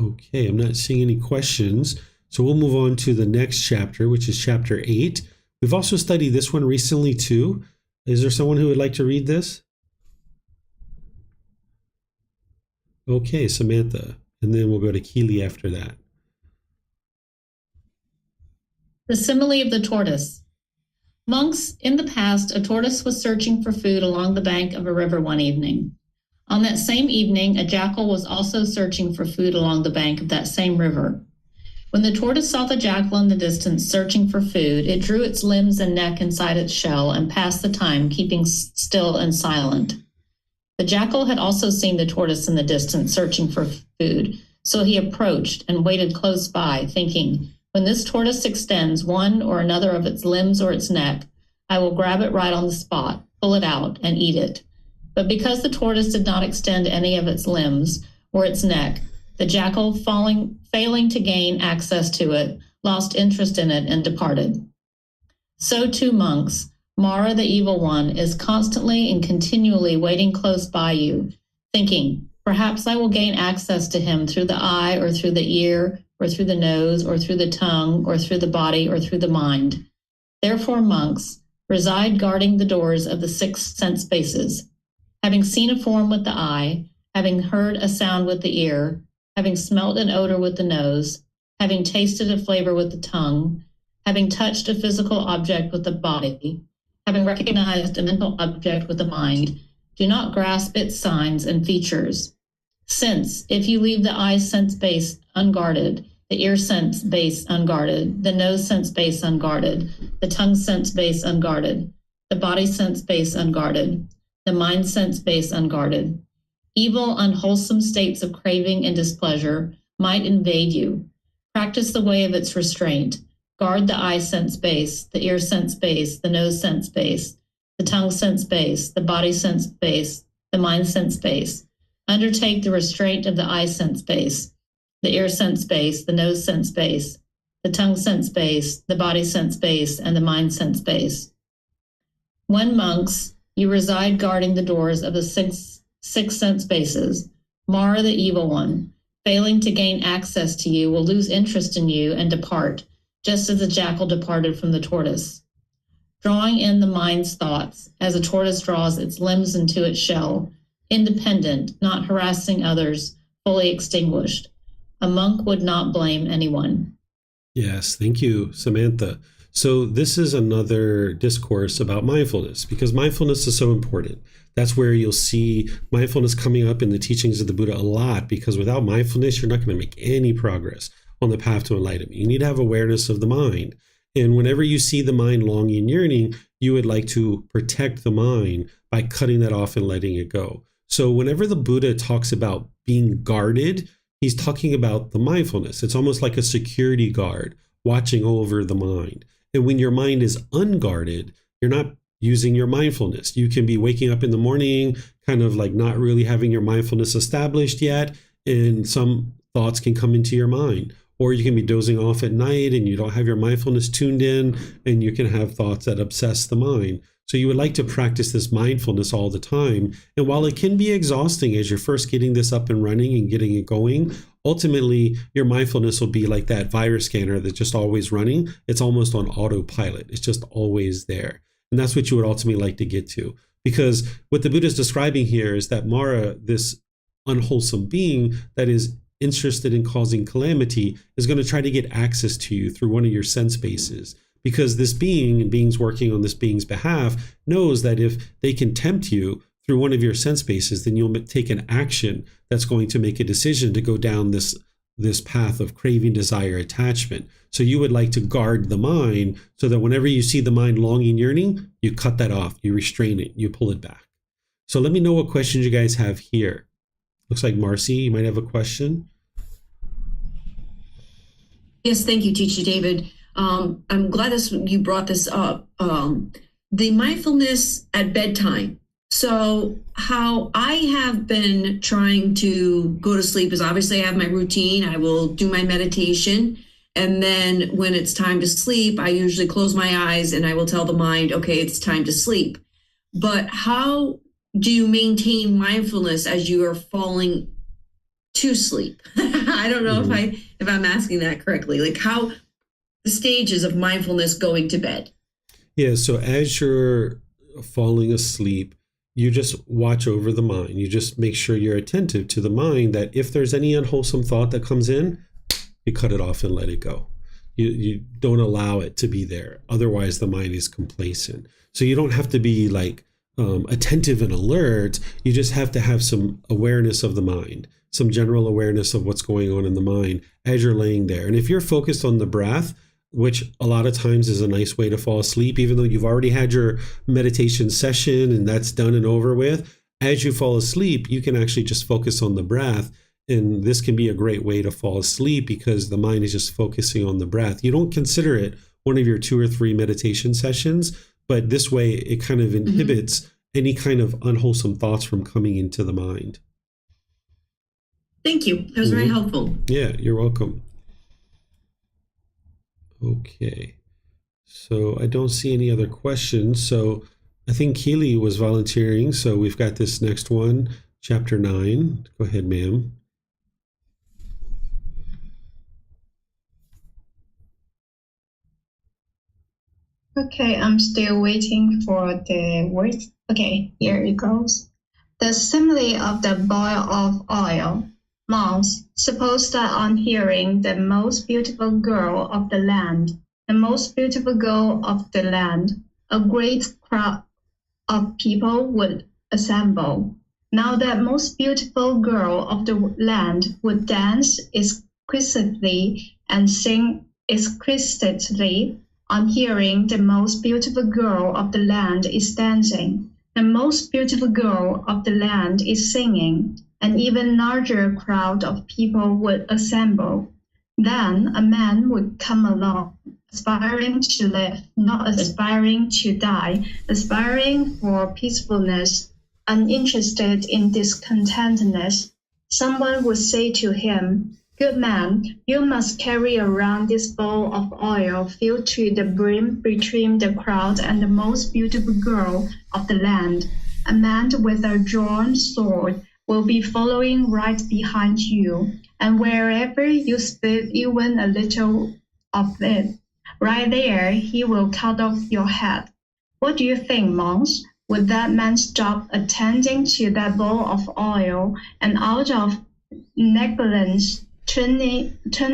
Okay, I'm not seeing any questions. So we'll move on to the next chapter, which is chapter 8. We've also studied this one recently too. Is there someone who would like to read this? Okay, Samantha. And then we'll go to Keely after that. The simile of the tortoise. Monks, in the past, a tortoise was searching for food along the bank of a river one evening. On that same evening, a jackal was also searching for food along the bank of that same river. When the tortoise saw the jackal in the distance searching for food, it drew its limbs and neck inside its shell and passed the time, keeping still and silent. The jackal had also seen the tortoise in the distance searching for food, so he approached and waited close by, thinking, when this tortoise extends one or another of its limbs or its neck, I will grab it right on the spot, pull it out, and eat it. But because the tortoise did not extend any of its limbs or its neck, the jackal, failing to gain access to it, lost interest in it and departed. So too, monks, Mara, the evil one, is constantly and continually waiting close by you, thinking, perhaps I will gain access to him through the eye or through the ear or through the nose or through the tongue or through the body or through the mind. Therefore, monks, reside guarding the doors of the 6 sense bases. Having seen a form with the eye, having heard a sound with the ear, having smelt an odor with the nose, having tasted a flavor with the tongue, having touched a physical object with the body, having recognized a mental object with the mind, do not grasp its signs and features. Since, if you leave the eye sense base unguarded, the ear sense base unguarded, the nose sense base unguarded, the tongue sense base unguarded, the body sense base unguarded, the mind sense base unguarded, evil, unwholesome states of craving and displeasure might invade you. Practice the way of its restraint. Guard the eye sense base, the ear sense base, the nose sense base, the tongue sense base, the body sense base, the mind sense base. Undertake the restraint of the eye sense base, the ear sense base, the nose sense base, the tongue sense base, the body sense base, and the mind sense base. When monks, you reside guarding the doors of the six sense bases, Mara, the evil one, failing to gain access to you, will lose interest in you and depart, just as the jackal departed from the tortoise. Drawing in the mind's thoughts, as a tortoise draws its limbs into its shell, independent, not harassing others, fully extinguished. A monk would not blame anyone. Yes, thank you, Samantha. So this is another discourse about mindfulness, because mindfulness is so important. That's where you'll see mindfulness coming up in the teachings of the Buddha a lot, because without mindfulness, you're not going to make any progress on the path to enlightenment. You need to have awareness of the mind. And whenever you see the mind longing and yearning, you would like to protect the mind by cutting that off and letting it go. So whenever the Buddha talks about being guarded, he's talking about the mindfulness. It's almost like a security guard watching over the mind. And when your mind is unguarded, you're not using your mindfulness. You can be waking up in the morning, kind of like not really having your mindfulness established yet, and some thoughts can come into your mind. Or you can be dozing off at night and you don't have your mindfulness tuned in, and you can have thoughts that obsess the mind. So you would like to practice this mindfulness all the time. And while it can be exhausting as you're first getting this up and running and getting it going, ultimately your mindfulness will be like that virus scanner that's just always running. It's almost on autopilot. It's just always there. And that's what you would ultimately like to get to. Because what the Buddha is describing here is that Mara, this unwholesome being that is interested in causing calamity, is going to try to get access to you through one of your sense bases. Because this being, and beings working on this being's behalf, knows that if they can tempt you through one of your sense bases, then you'll take an action that's going to make a decision to go down this path of craving, desire, attachment. So you would like to guard the mind so that whenever you see the mind longing, yearning, you cut that off, you restrain it, you pull it back. So let me know what questions you guys have here. Looks like Marcy, you might have a question. Yes, thank you, Teacher David. I'm glad you brought this up. The mindfulness at bedtime. So how I have been trying to go to sleep is obviously I have my routine. I will do my meditation. And then when it's time to sleep, I usually close my eyes and I will tell the mind, okay, it's time to sleep. But how do you maintain mindfulness as you are falling to sleep? I don't know if I'm asking that correctly. Like how the stages of mindfulness going to bed. Yeah, so as you're falling asleep, you just watch over the mind. You just make sure you're attentive to the mind, that if there's any unwholesome thought that comes in, you cut it off and let it go. You don't allow it to be there. Otherwise, the mind is complacent. So you don't have to be like attentive and alert. You just have to have some awareness of the mind, some general awareness of what's going on in the mind as you're laying there. And if you're focused on the breath, which a lot of times is a nice way to fall asleep, even though you've already had your meditation session and that's done and over with, as you fall asleep, you can actually just focus on the breath. And this can be a great way to fall asleep because the mind is just focusing on the breath. You don't consider it one of your 2 or 3 meditation sessions, but this way it kind of inhibits any kind of unwholesome thoughts from coming into the mind. Thank you. That was very helpful. Yeah, you're welcome. Okay. So I don't see any other questions. So I think Keely was volunteering. So we've got this next one, chapter 9. Go ahead, ma'am. Okay, I'm still waiting for the words. Okay, here it goes. The simile of the boil of oil. Monks, suppose that on hearing the most beautiful girl of the land, a great crowd of people would assemble. Now that most beautiful girl of the land would dance exquisitely and sing exquisitely. On hearing the most beautiful girl of the land is dancing, the most beautiful girl of the land is singing, an even larger crowd of people would assemble. Then a man would come along, aspiring to live, not aspiring to die, aspiring for peacefulness, uninterested in discontentedness. Someone would say to him, "Good man, you must carry around this bowl of oil filled to the brim between the crowd and the most beautiful girl of the land. A man with a drawn sword will be following right behind you, and wherever you spit even a little of it, right there he will cut off your head. What do you think, monks? Would that man stop attending to that bowl of oil and out of negligence turn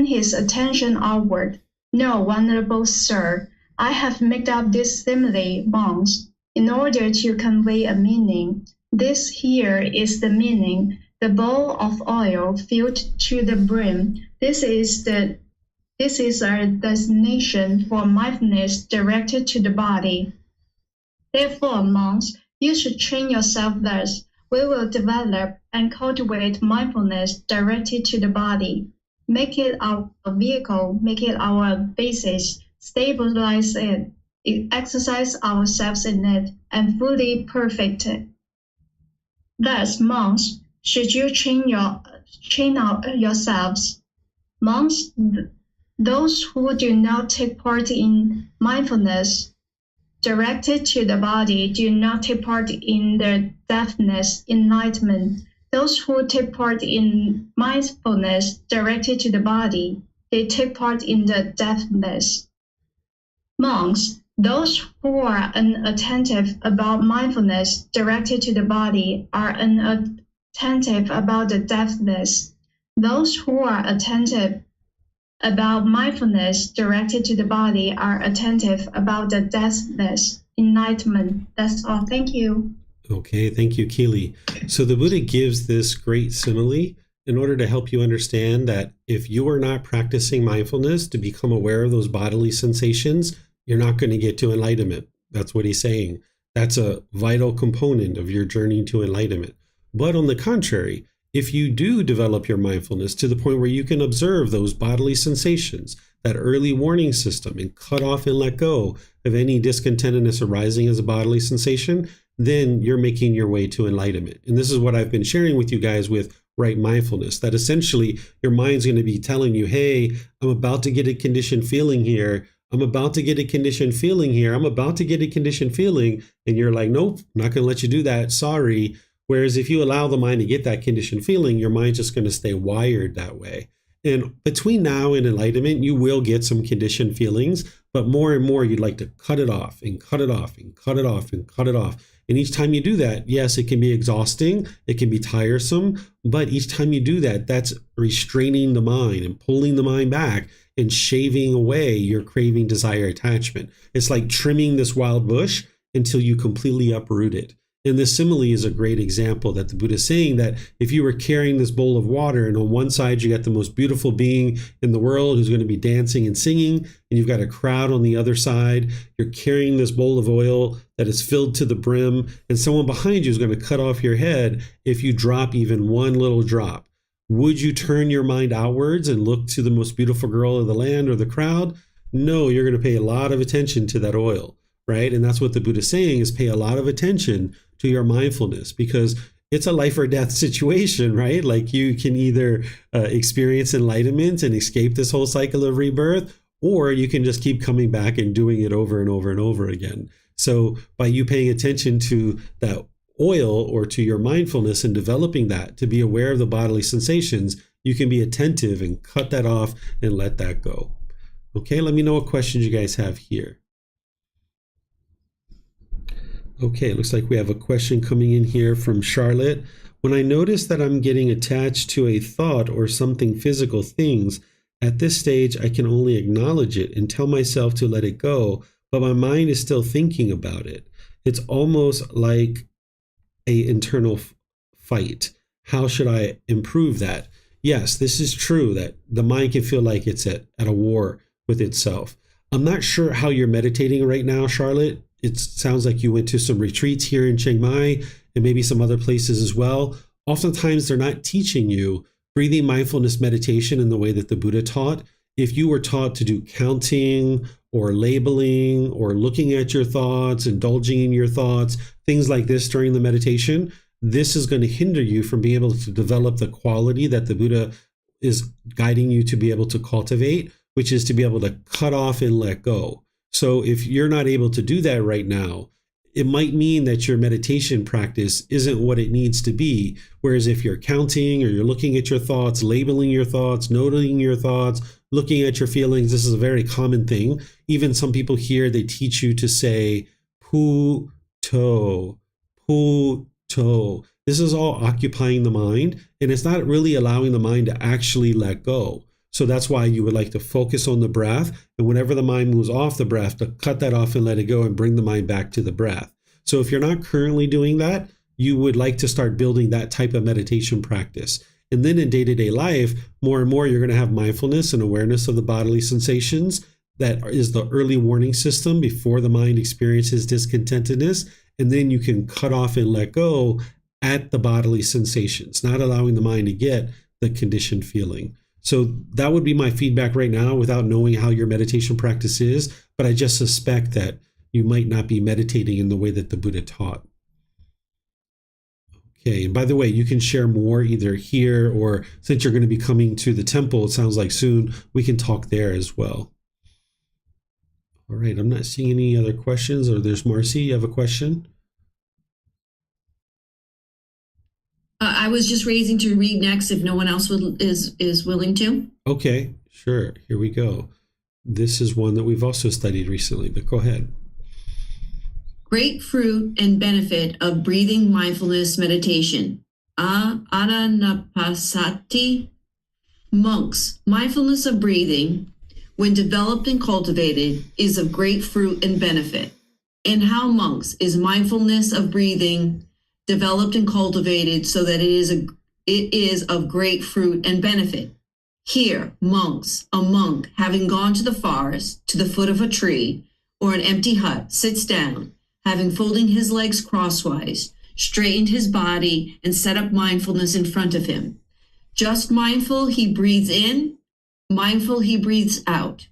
his attention outward? No, venerable sir, I have made up this simile, monks, in order to convey a meaning. This here is the meaning, the bowl of oil filled to the brim. This is our destination for mindfulness directed to the body. Therefore, monks, you should train yourself thus. We will develop and cultivate mindfulness directed to the body. Make it our vehicle, make it our basis, stabilize it, exercise ourselves in it, and fully perfect it. Thus, monks, should you train yourselves. Monks, those who do not take part in mindfulness directed to the body do not take part in the deafness, enlightenment. Those who take part in mindfulness directed to the body, they take part in the deafness. Monks, those who are unattentive about mindfulness directed to the body are unattentive about the deafness. Those who are attentive about mindfulness directed to the body are attentive about the deafness, enlightenment. That's all. Thank you. Okay, thank you, Keely. So the Buddha gives this great simile in order to help you understand that if you are not practicing mindfulness to become aware of those bodily sensations, you're not going to get to enlightenment. That's what he's saying. That's a vital component of your journey to enlightenment. But on the contrary, if you do develop your mindfulness to the point where you can observe those bodily sensations, that early warning system, and cut off and let go of any discontentedness arising as a bodily sensation, then you're making your way to enlightenment. And this is what I've been sharing with you guys with right mindfulness, that essentially your mind's going to be telling you, hey, I'm about to get a conditioned feeling here. I'm about to get a conditioned feeling here. I'm about to get a conditioned feeling. And you're like, nope, I'm not going to let you do that. Sorry. Whereas if you allow the mind to get that conditioned feeling, your mind's just going to stay wired that way. And between now and enlightenment, you will get some conditioned feelings, but more and more you'd like to cut it off and cut it off and cut it off and cut it off. And each time you do that, yes, it can be exhausting, it can be tiresome, but each time you do that, that's restraining the mind and pulling the mind back and shaving away your craving, desire, attachment. It's like trimming this wild bush until you completely uproot it. And this simile is a great example that the Buddha is saying that if you were carrying this bowl of water, and on one side you got the most beautiful being in the world who's going to be dancing and singing, and you've got a crowd on the other side, you're carrying this bowl of oil that is filled to the brim, and someone behind you is going to cut off your head if you drop even one little drop. Would you turn your mind outwards and look to the most beautiful girl of the land or the crowd? No, you're going to pay a lot of attention to that oil, right? And that's what the Buddha is saying, is pay a lot of attention to your mindfulness, because it's a life or death situation, right? Like you can either experience enlightenment and escape this whole cycle of rebirth, or you can just keep coming back and doing it over and over and over again. So by you paying attention to that oil or to your mindfulness and developing that to be aware of the bodily sensations, you can be attentive and cut that off and let that go. Okay, let me know what questions you guys have here. Okay, it looks like we have a question coming in here from Charlotte. When I notice that I'm getting attached to a thought or something physical things, at this stage I can only acknowledge it and tell myself to let it go, but my mind is still thinking about it. It's almost like an internal fight. How should I improve that? Yes, this is true that the mind can feel like it's at a war with itself. I'm not sure how you're meditating right now, Charlotte. It sounds like you went to some retreats here in Chiang Mai and maybe some other places as well. Oftentimes, they're not teaching you breathing mindfulness meditation in the way that the Buddha taught. If you were taught to do counting or labeling or looking at your thoughts, indulging in your thoughts, things like this during the meditation, this is going to hinder you from being able to develop the quality that the Buddha is guiding you to be able to cultivate, which is to be able to cut off and let go. So if you're not able to do that right now, it might mean that your meditation practice isn't what it needs to be. Whereas if you're counting or you're looking at your thoughts, labeling your thoughts, noting your thoughts, looking at your feelings, this is a very common thing. Even some people here, they teach you to say, pu to, pu to. This is all occupying the mind, and it's not really allowing the mind to actually let go. So that's why you would like to focus on the breath, and whenever the mind moves off the breath, to cut that off and let it go and bring the mind back to the breath. So if you're not currently doing that, you would like to start building that type of meditation practice. And then in day-to-day life, more and more, you're going to have mindfulness and awareness of the bodily sensations. That is the early warning system before the mind experiences discontentedness. And then you can cut off and let go at the bodily sensations, not allowing the mind to get the conditioned feeling. So that would be my feedback right now without knowing how your meditation practice is. But I just suspect that you might not be meditating in the way that the Buddha taught. Okay, and by the way, you can share more either here or since you're going to be coming to the temple, it sounds like soon, we can talk there as well. All right, I'm not seeing any other questions. Or there's Marcy, you have a question? I was just raising to read next if no one else is willing to. Okay, sure. Here we go. This is one that we've also studied recently, but go ahead. Great fruit and benefit of breathing mindfulness meditation. Ananapasati. Monks, mindfulness of breathing, when developed and cultivated, is of great fruit and benefit. And how, monks, is mindfulness of breathing developed and cultivated so that it is of great fruit and benefit? Here, monks, a monk, having gone to the forest, to the foot of a tree, or an empty hut, sits down, having folding his legs crosswise, straightened his body, and set up mindfulness in front of him. Just mindful, he breathes in, mindful, he breathes out.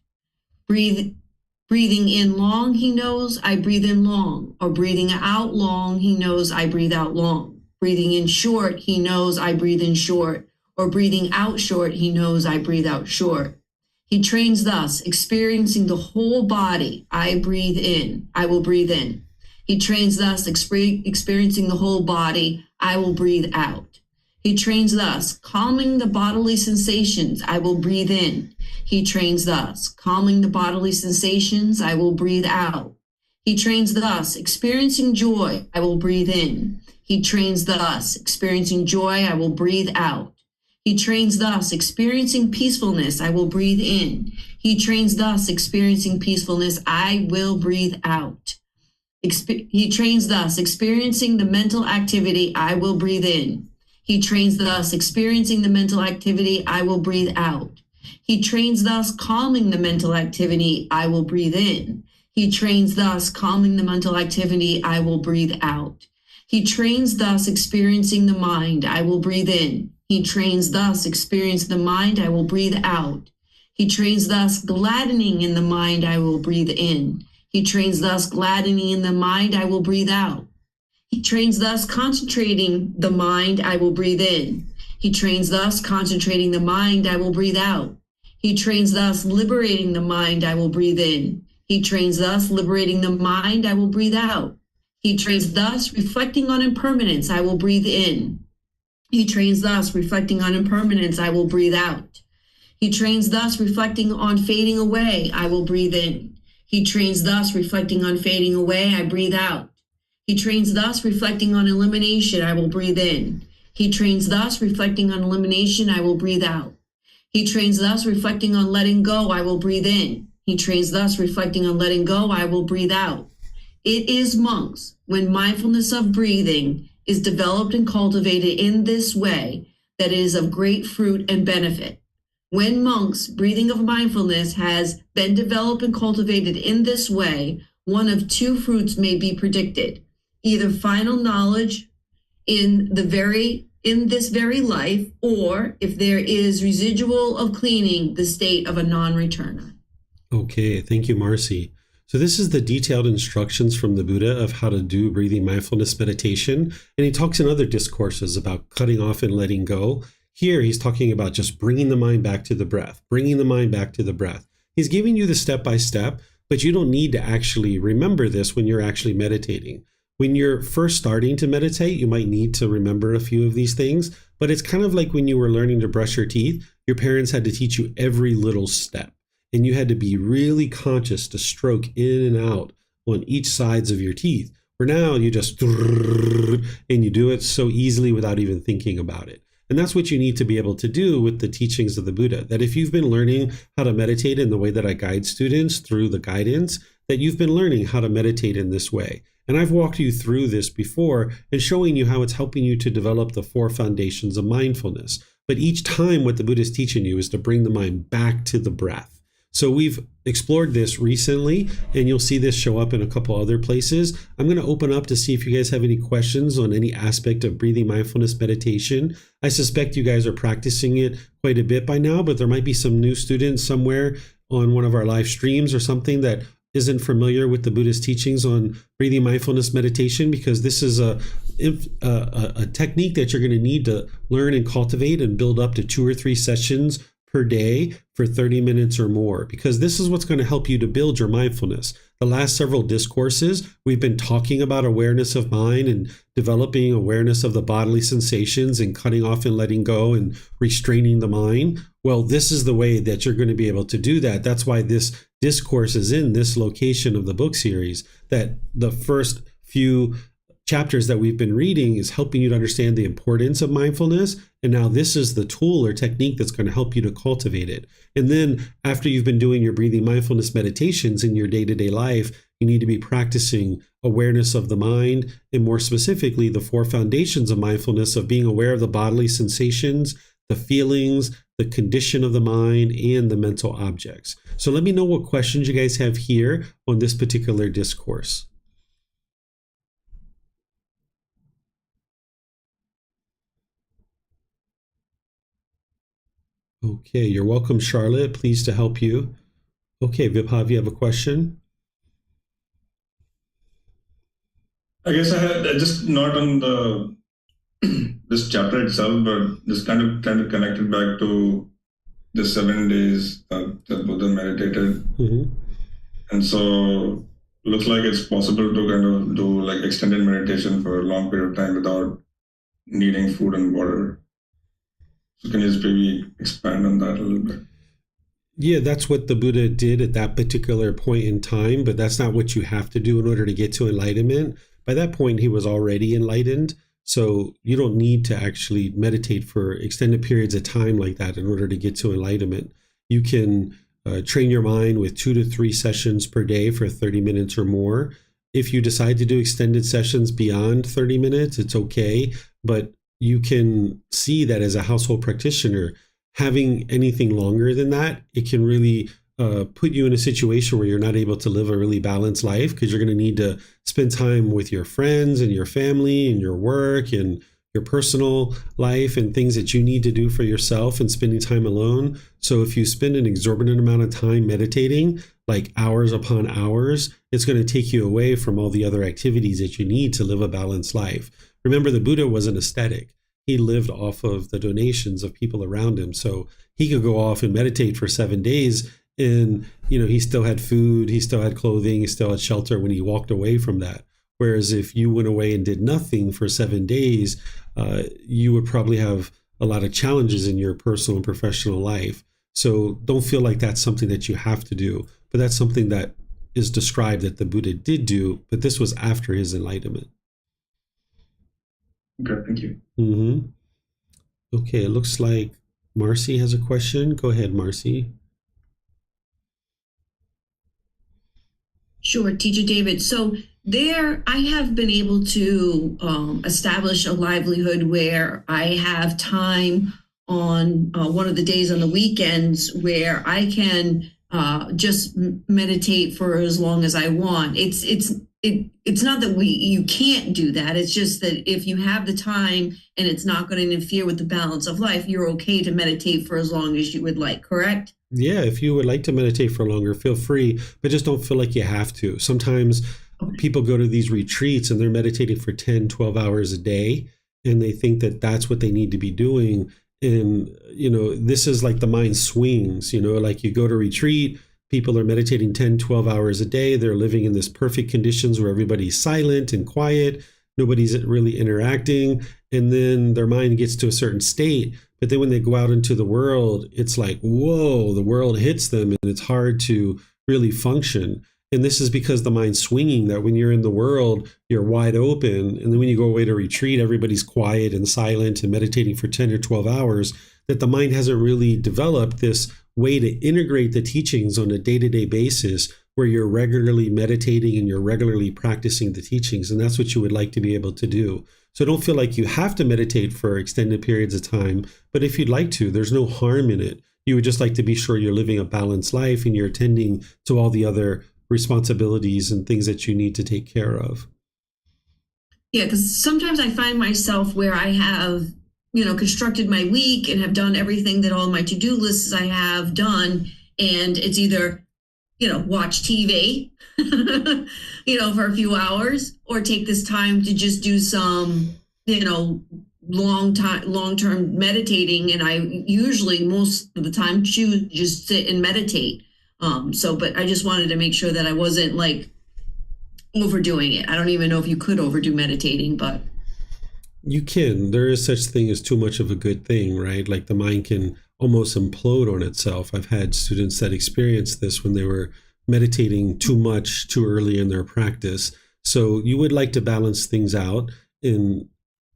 Breathing in long, he knows I breathe in long, or breathing out long, he knows I breathe out long. Breathing in short, he knows I breathe in short, or breathing out short, he knows I breathe out short. He trains thus, experiencing the whole body. I breathe in, I will breathe in. He trains thus, experiencing the whole body. I will breathe out. He trains thus, calming the bodily sensations. I will breathe in. He trains thus, calming the bodily sensations. I will breathe out. He trains thus, experiencing joy. I will breathe in. He trains thus, experiencing joy. I will breathe out. He trains thus, experiencing peacefulness, I will breathe in. He trains thus, experiencing peacefulness, I will breathe out. He trains thus, experiencing the mental activity, I will breathe in. He trains thus, experiencing the mental activity, I will breathe out. He trains thus, calming the mental activity, I will breathe in. He trains thus, calming the mental activity, I will breathe out. He trains thus, experiencing the mind, I will breathe in. He trains thus, experiencing the mind, I will breathe out. He trains thus, gladdening in the mind, I will breathe in. He trains thus, gladdening in the mind, I will breathe out. He trains thus, concentrating the mind, I will breathe in. He trains thus, concentrating the mind, I will breathe out. He trains thus, liberating the mind, I will breathe in. He trains thus, liberating the mind, I will breathe out. He trains thus, reflecting on impermanence, I will breathe in. He trains thus, reflecting on impermanence, I will breathe out. He trains thus, reflecting on fading away, I will breathe in. He trains thus, reflecting on fading away, I breathe out. He trains thus, reflecting on elimination, I will breathe in. He trains thus, reflecting on elimination, I will breathe out. He trains thus, reflecting on letting go, I will breathe in. He trains thus, reflecting on letting go, I will breathe out. It is, monks, when mindfulness of breathing is developed and cultivated in this way, that it is of great fruit and benefit. When monks, breathing of mindfulness has been developed and cultivated in this way, one of two fruits may be predicted: either final knowledge in this very life, or if there is residual of cleaning, the state of a non-returner. Okay, thank you, Marcy. So this is the detailed instructions from the Buddha of how to do breathing mindfulness meditation. And he talks in other discourses about cutting off and letting go. Here, he's talking about just bringing the mind back to the breath, bringing the mind back to the breath. He's giving you the step-by-step, but you don't need to actually remember this when you're actually meditating. When you're first starting to meditate, you might need to remember a few of these things, but it's kind of like when you were learning to brush your teeth, your parents had to teach you every little step, and you had to be really conscious to stroke in and out on each sides of your teeth. For now, you just, and you do it so easily without even thinking about it. And that's what you need to be able to do with the teachings of the Buddha, that if you've been learning how to meditate in the way that I guide students through the guidance, that you've been learning how to meditate in this way. And I've walked you through this before and showing you how it's helping you to develop the 4 foundations of mindfulness. But each time what the Buddha is teaching you is to bring the mind back to the breath. So we've explored this recently, and you'll see this show up in a couple other places. I'm going to open up to see if you guys have any questions on any aspect of breathing mindfulness meditation. I suspect you guys are practicing it quite a bit by now, but there might be some new students somewhere on one of our live streams or something that isn't familiar with the Buddhist teachings on breathing mindfulness meditation, because this is a technique that you're going to need to learn and cultivate and build up to 2 or 3 sessions per day for 30 minutes or more, because this is what's going to help you to build your mindfulness. The last several discourses, we've been talking about awareness of mind and developing awareness of the bodily sensations and cutting off and letting go and restraining the mind. Well, this is the way that you're going to be able to do that. That's why this discourse is in this location of the book series, that the first few chapters that we've been reading is helping you to understand the importance of mindfulness. And now this is the tool or technique that's going to help you to cultivate it. And then after you've been doing your breathing mindfulness meditations in your day-to-day life, you need to be practicing awareness of the mind, and more specifically, the 4 foundations of mindfulness of being aware of the bodily sensations, the feelings, the condition of the mind, and the mental objects. So let me know what questions you guys have here on this particular discourse. Okay, you're welcome, Charlotte. Pleased to help you. Okay, Vibhav, you have a question? I guess I had just not on the this chapter itself, but just kind of connected back to the 7 days that Buddha meditated. Mm-hmm. And so looks like it's possible to kind of do like extended meditation for a long period of time without needing food and water. So can you just maybe expand on that a little bit? Yeah, that's what the Buddha did at that particular point in time, but that's not what you have to do in order to get to enlightenment. By that point, he was already enlightened. So you don't need to actually meditate for extended periods of time like that in order to get to enlightenment. You can train your mind with 2 to 3 sessions per day for 30 minutes or more. If you decide to do extended sessions beyond 30 minutes, it's okay. But you can see that as a household practitioner, having anything longer than that, it can really put you in a situation where you're not able to live a really balanced life, because you're going to need to spend time with your friends and your family and your work and your personal life and things that you need to do for yourself, and spending time alone. So if you spend an exorbitant amount of time meditating, like hours upon hours, it's going to take you away from all the other activities that you need to live a balanced life. Remember, the Buddha was an ascetic. He lived off of the donations of people around him. So he could go off and meditate for 7 days, and he still had food, he still had clothing, he still had shelter when he walked away from that. Whereas if you went away and did nothing for 7 days, you would probably have a lot of challenges in your personal and professional life. So don't feel like that's something that you have to do, but that's something that is described that the Buddha did do, but this was after his enlightenment. Okay, thank you. Mm-hmm. Okay, it looks like Marcy has a question. Go ahead, Marcy. Sure, Teacher David. So there, I have been able to establish a livelihood where I have time on one of the days on the weekends where I can just meditate for as long as I want. It's not that you can't do that. It's just that if you have the time and it's not going to interfere with the balance of life, you're okay to meditate for as long as you would like, correct? Yeah, if you would like to meditate for longer, feel free, but just don't feel like you have to. Sometimes people go to these retreats and they're meditating for 10, 12 hours a day, and they think that that's what they need to be doing. And, this is like the mind swings, like you go to retreat, people are meditating 10, 12 hours a day. They're living in this perfect conditions where everybody's silent and quiet. Nobody's really interacting. And then their mind gets to a certain state. But then when they go out into the world, it's like, whoa, the world hits them and it's hard to really function. And this is because the mind's swinging, that when you're in the world, you're wide open. And then when you go away to retreat, everybody's quiet and silent and meditating for 10 or 12 hours, that the mind hasn't really developed this way to integrate the teachings on a day-to-day basis where you're regularly meditating and you're regularly practicing the teachings. And that's what you would like to be able to do. So don't feel like you have to meditate for extended periods of time. But if you'd like to, there's no harm in it. You would just like to be sure you're living a balanced life and you're attending to all the other responsibilities and things that you need to take care of. Yeah, because sometimes I find myself where I have, constructed my week and have done everything that all my to-do lists I have done. And it's either, watch TV, for a few hours, or take this time to just do some, long-term meditating. And I usually most of the time choose just sit and meditate. But I just wanted to make sure that I wasn't like overdoing it. I don't even know if you could overdo meditating, but you can. There is such thing as too much of a good thing, right? Like the mind can almost implode on itself. I've had students that experienced this when they were meditating too much too early in their practice. So you would like to balance things out. And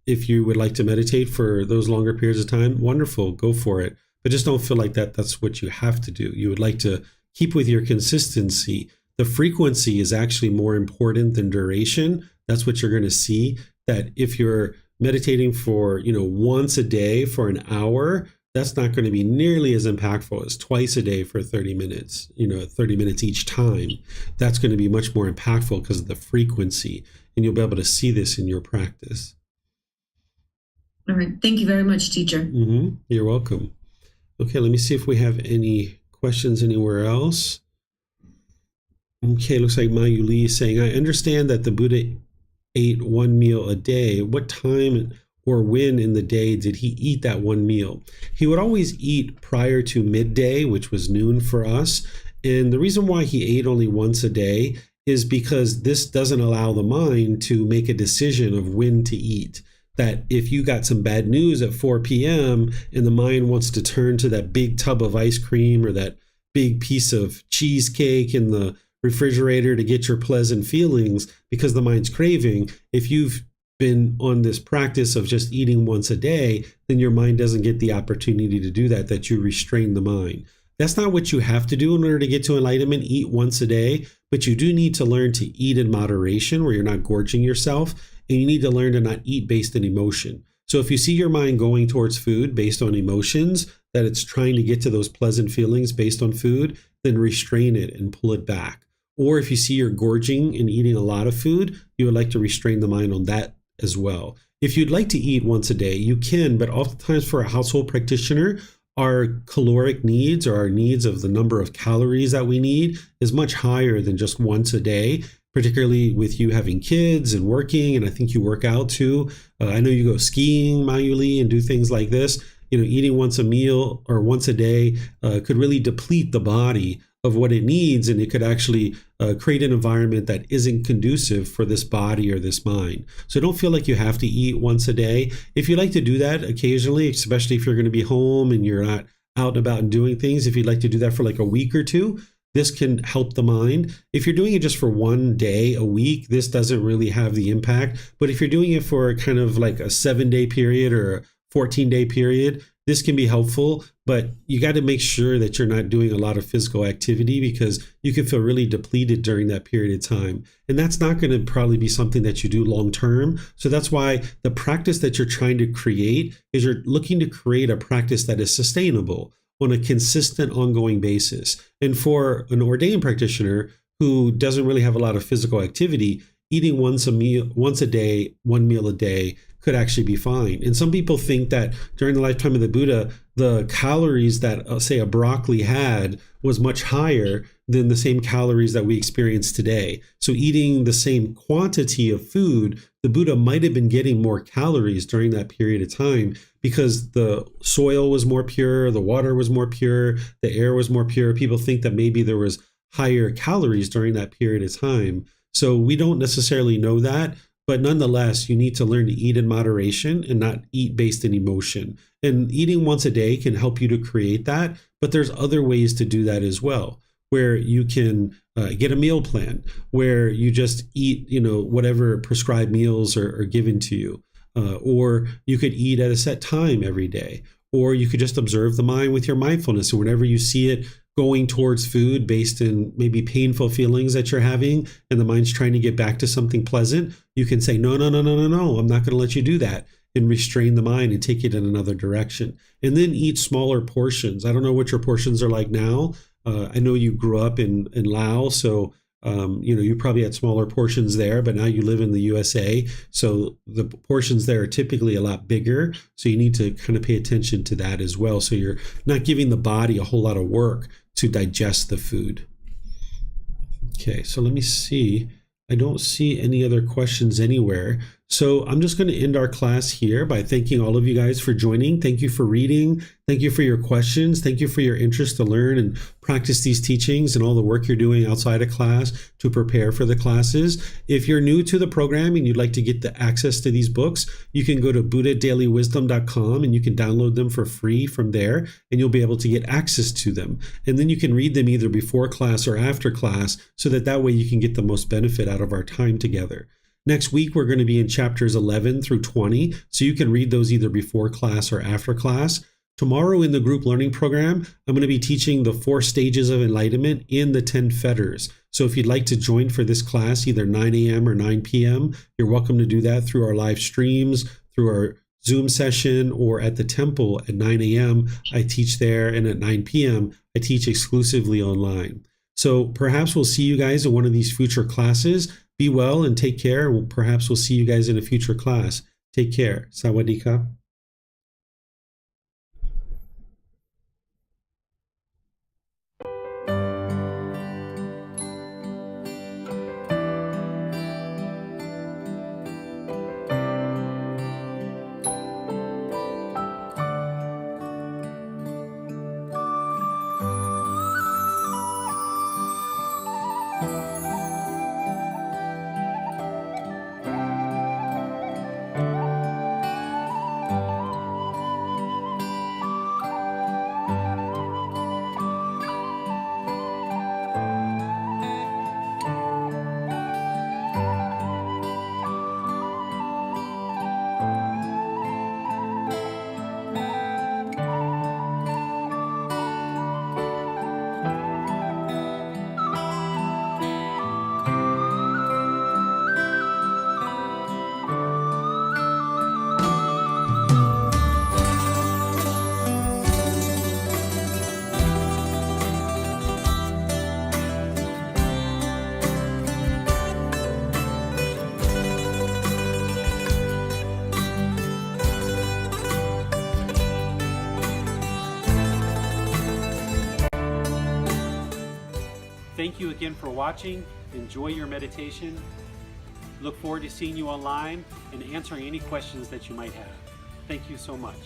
if you would like to meditate for those longer periods of time, wonderful, go for it. But just don't feel like that's what you have to do. You would like to keep with your consistency. The frequency is actually more important than duration. That's what you're going to see, that if you're meditating for, once a day for an hour, that's not going to be nearly as impactful as twice a day for 30 minutes, 30 minutes each time. That's going to be much more impactful because of the frequency, and you'll be able to see this in your practice. All right. Thank you very much, teacher. Mm-hmm. You're welcome. Okay, let me see if we have any questions anywhere else. Okay, looks like Mayu Lee is saying, I understand that the Buddha ate one meal a day. What time or when in the day did he eat that one meal? He would always eat prior to midday, which was noon for us. And the reason why he ate only once a day is because this doesn't allow the mind to make a decision of when to eat. That if you got some bad news at 4 p.m. and the mind wants to turn to that big tub of ice cream or that big piece of cheesecake in the refrigerator to get your pleasant feelings because the mind's craving, if you've been on this practice of just eating once a day, then your mind doesn't get the opportunity to do that you restrain the mind. That's not what you have to do in order to get to enlightenment, eat once a day, but you do need to learn to eat in moderation where you're not gorging yourself, and you need to learn to not eat based on emotion. So if you see your mind going towards food based on emotions, that it's trying to get to those pleasant feelings based on food, then restrain it and pull it back. Or if you see you're gorging and eating a lot of food, you would like to restrain the mind on that as well. If you'd like to eat once a day, you can, but oftentimes for a household practitioner, our caloric needs or our needs of the number of calories that we need is much higher than just once a day, particularly with you having kids and working. And I think you work out too. I know you go skiing, Mayuli, and do things like this. Eating once a meal or once a day could really deplete the body of what it needs, and it could actually create an environment that isn't conducive for this body or this mind. So don't feel like you have to eat once a day. If you like to do that occasionally, especially if you're going to be home and you're not out and about and doing things, if you'd like to do that for like a week or two, this can help the mind. If you're doing it just for one day a week, this doesn't really have the impact. But if you're doing it for kind of like a 7-day period or a 14-day period, this can be helpful, but you got to make sure that you're not doing a lot of physical activity because you can feel really depleted during that period of time. And that's not going to probably be something that you do long term. So that's why the practice that you're trying to create is you're looking to create a practice that is sustainable on a consistent, ongoing basis. And for an ordained practitioner who doesn't really have a lot of physical activity, eating once a day, one meal a day could actually be fine. And some people think that during the lifetime of the Buddha, the calories that, say, a broccoli had was much higher than the same calories that we experience today. So eating the same quantity of food, the Buddha might have been getting more calories during that period of time because the soil was more pure, the water was more pure, the air was more pure. People think that maybe there was higher calories during that period of time. So we don't necessarily know that. But nonetheless, you need to learn to eat in moderation and not eat based in emotion. And eating once a day can help you to create that. But there's other ways to do that as well, where you can get a meal plan, where you just eat, whatever prescribed meals are given to you. Or you could eat at a set time every day. Or you could just observe the mind with your mindfulness. And whenever you see it going towards food based in maybe painful feelings that you're having and the mind's trying to get back to something pleasant, you can say, no, I'm not going to let you do that, and restrain the mind and take it in another direction. And then eat smaller portions. I don't know what your portions are like now. I know you grew up in Laos, so you probably had smaller portions there, but now you live in the USA, so the portions there are typically a lot bigger. So you need to kind of pay attention to that as well. So you're not giving the body a whole lot of work to digest the food. Okay, so let me see. I don't see any other questions anywhere. So I'm just going to end our class here by thanking all of you guys for joining. Thank you for reading. Thank you for your questions. Thank you for your interest to learn and practice these teachings and all the work you're doing outside of class to prepare for the classes. If you're new to the program and you'd like to get the access to these books, you can go to buddhadailywisdom.com and you can download them for free from there, and you'll be able to get access to them. And then you can read them either before class or after class so that way you can get the most benefit out of our time together. Next week, we're going to be in chapters 11 through 20, so you can read those either before class or after class. Tomorrow in the group learning program, I'm going to be teaching the 4 stages of enlightenment in the 10 fetters. So if you'd like to join for this class, either 9 a.m. or 9 p.m., you're welcome to do that through our live streams, through our Zoom session, or at the temple at 9 a.m. I teach there, and at 9 p.m. I teach exclusively online. So perhaps we'll see you guys in one of these future classes. Be well and take care. Perhaps we'll see you guys in a future class. Take care. Sawadee ka. Thank you again for watching. Enjoy your meditation. Look forward to seeing you online and answering any questions that you might have. Thank you so much.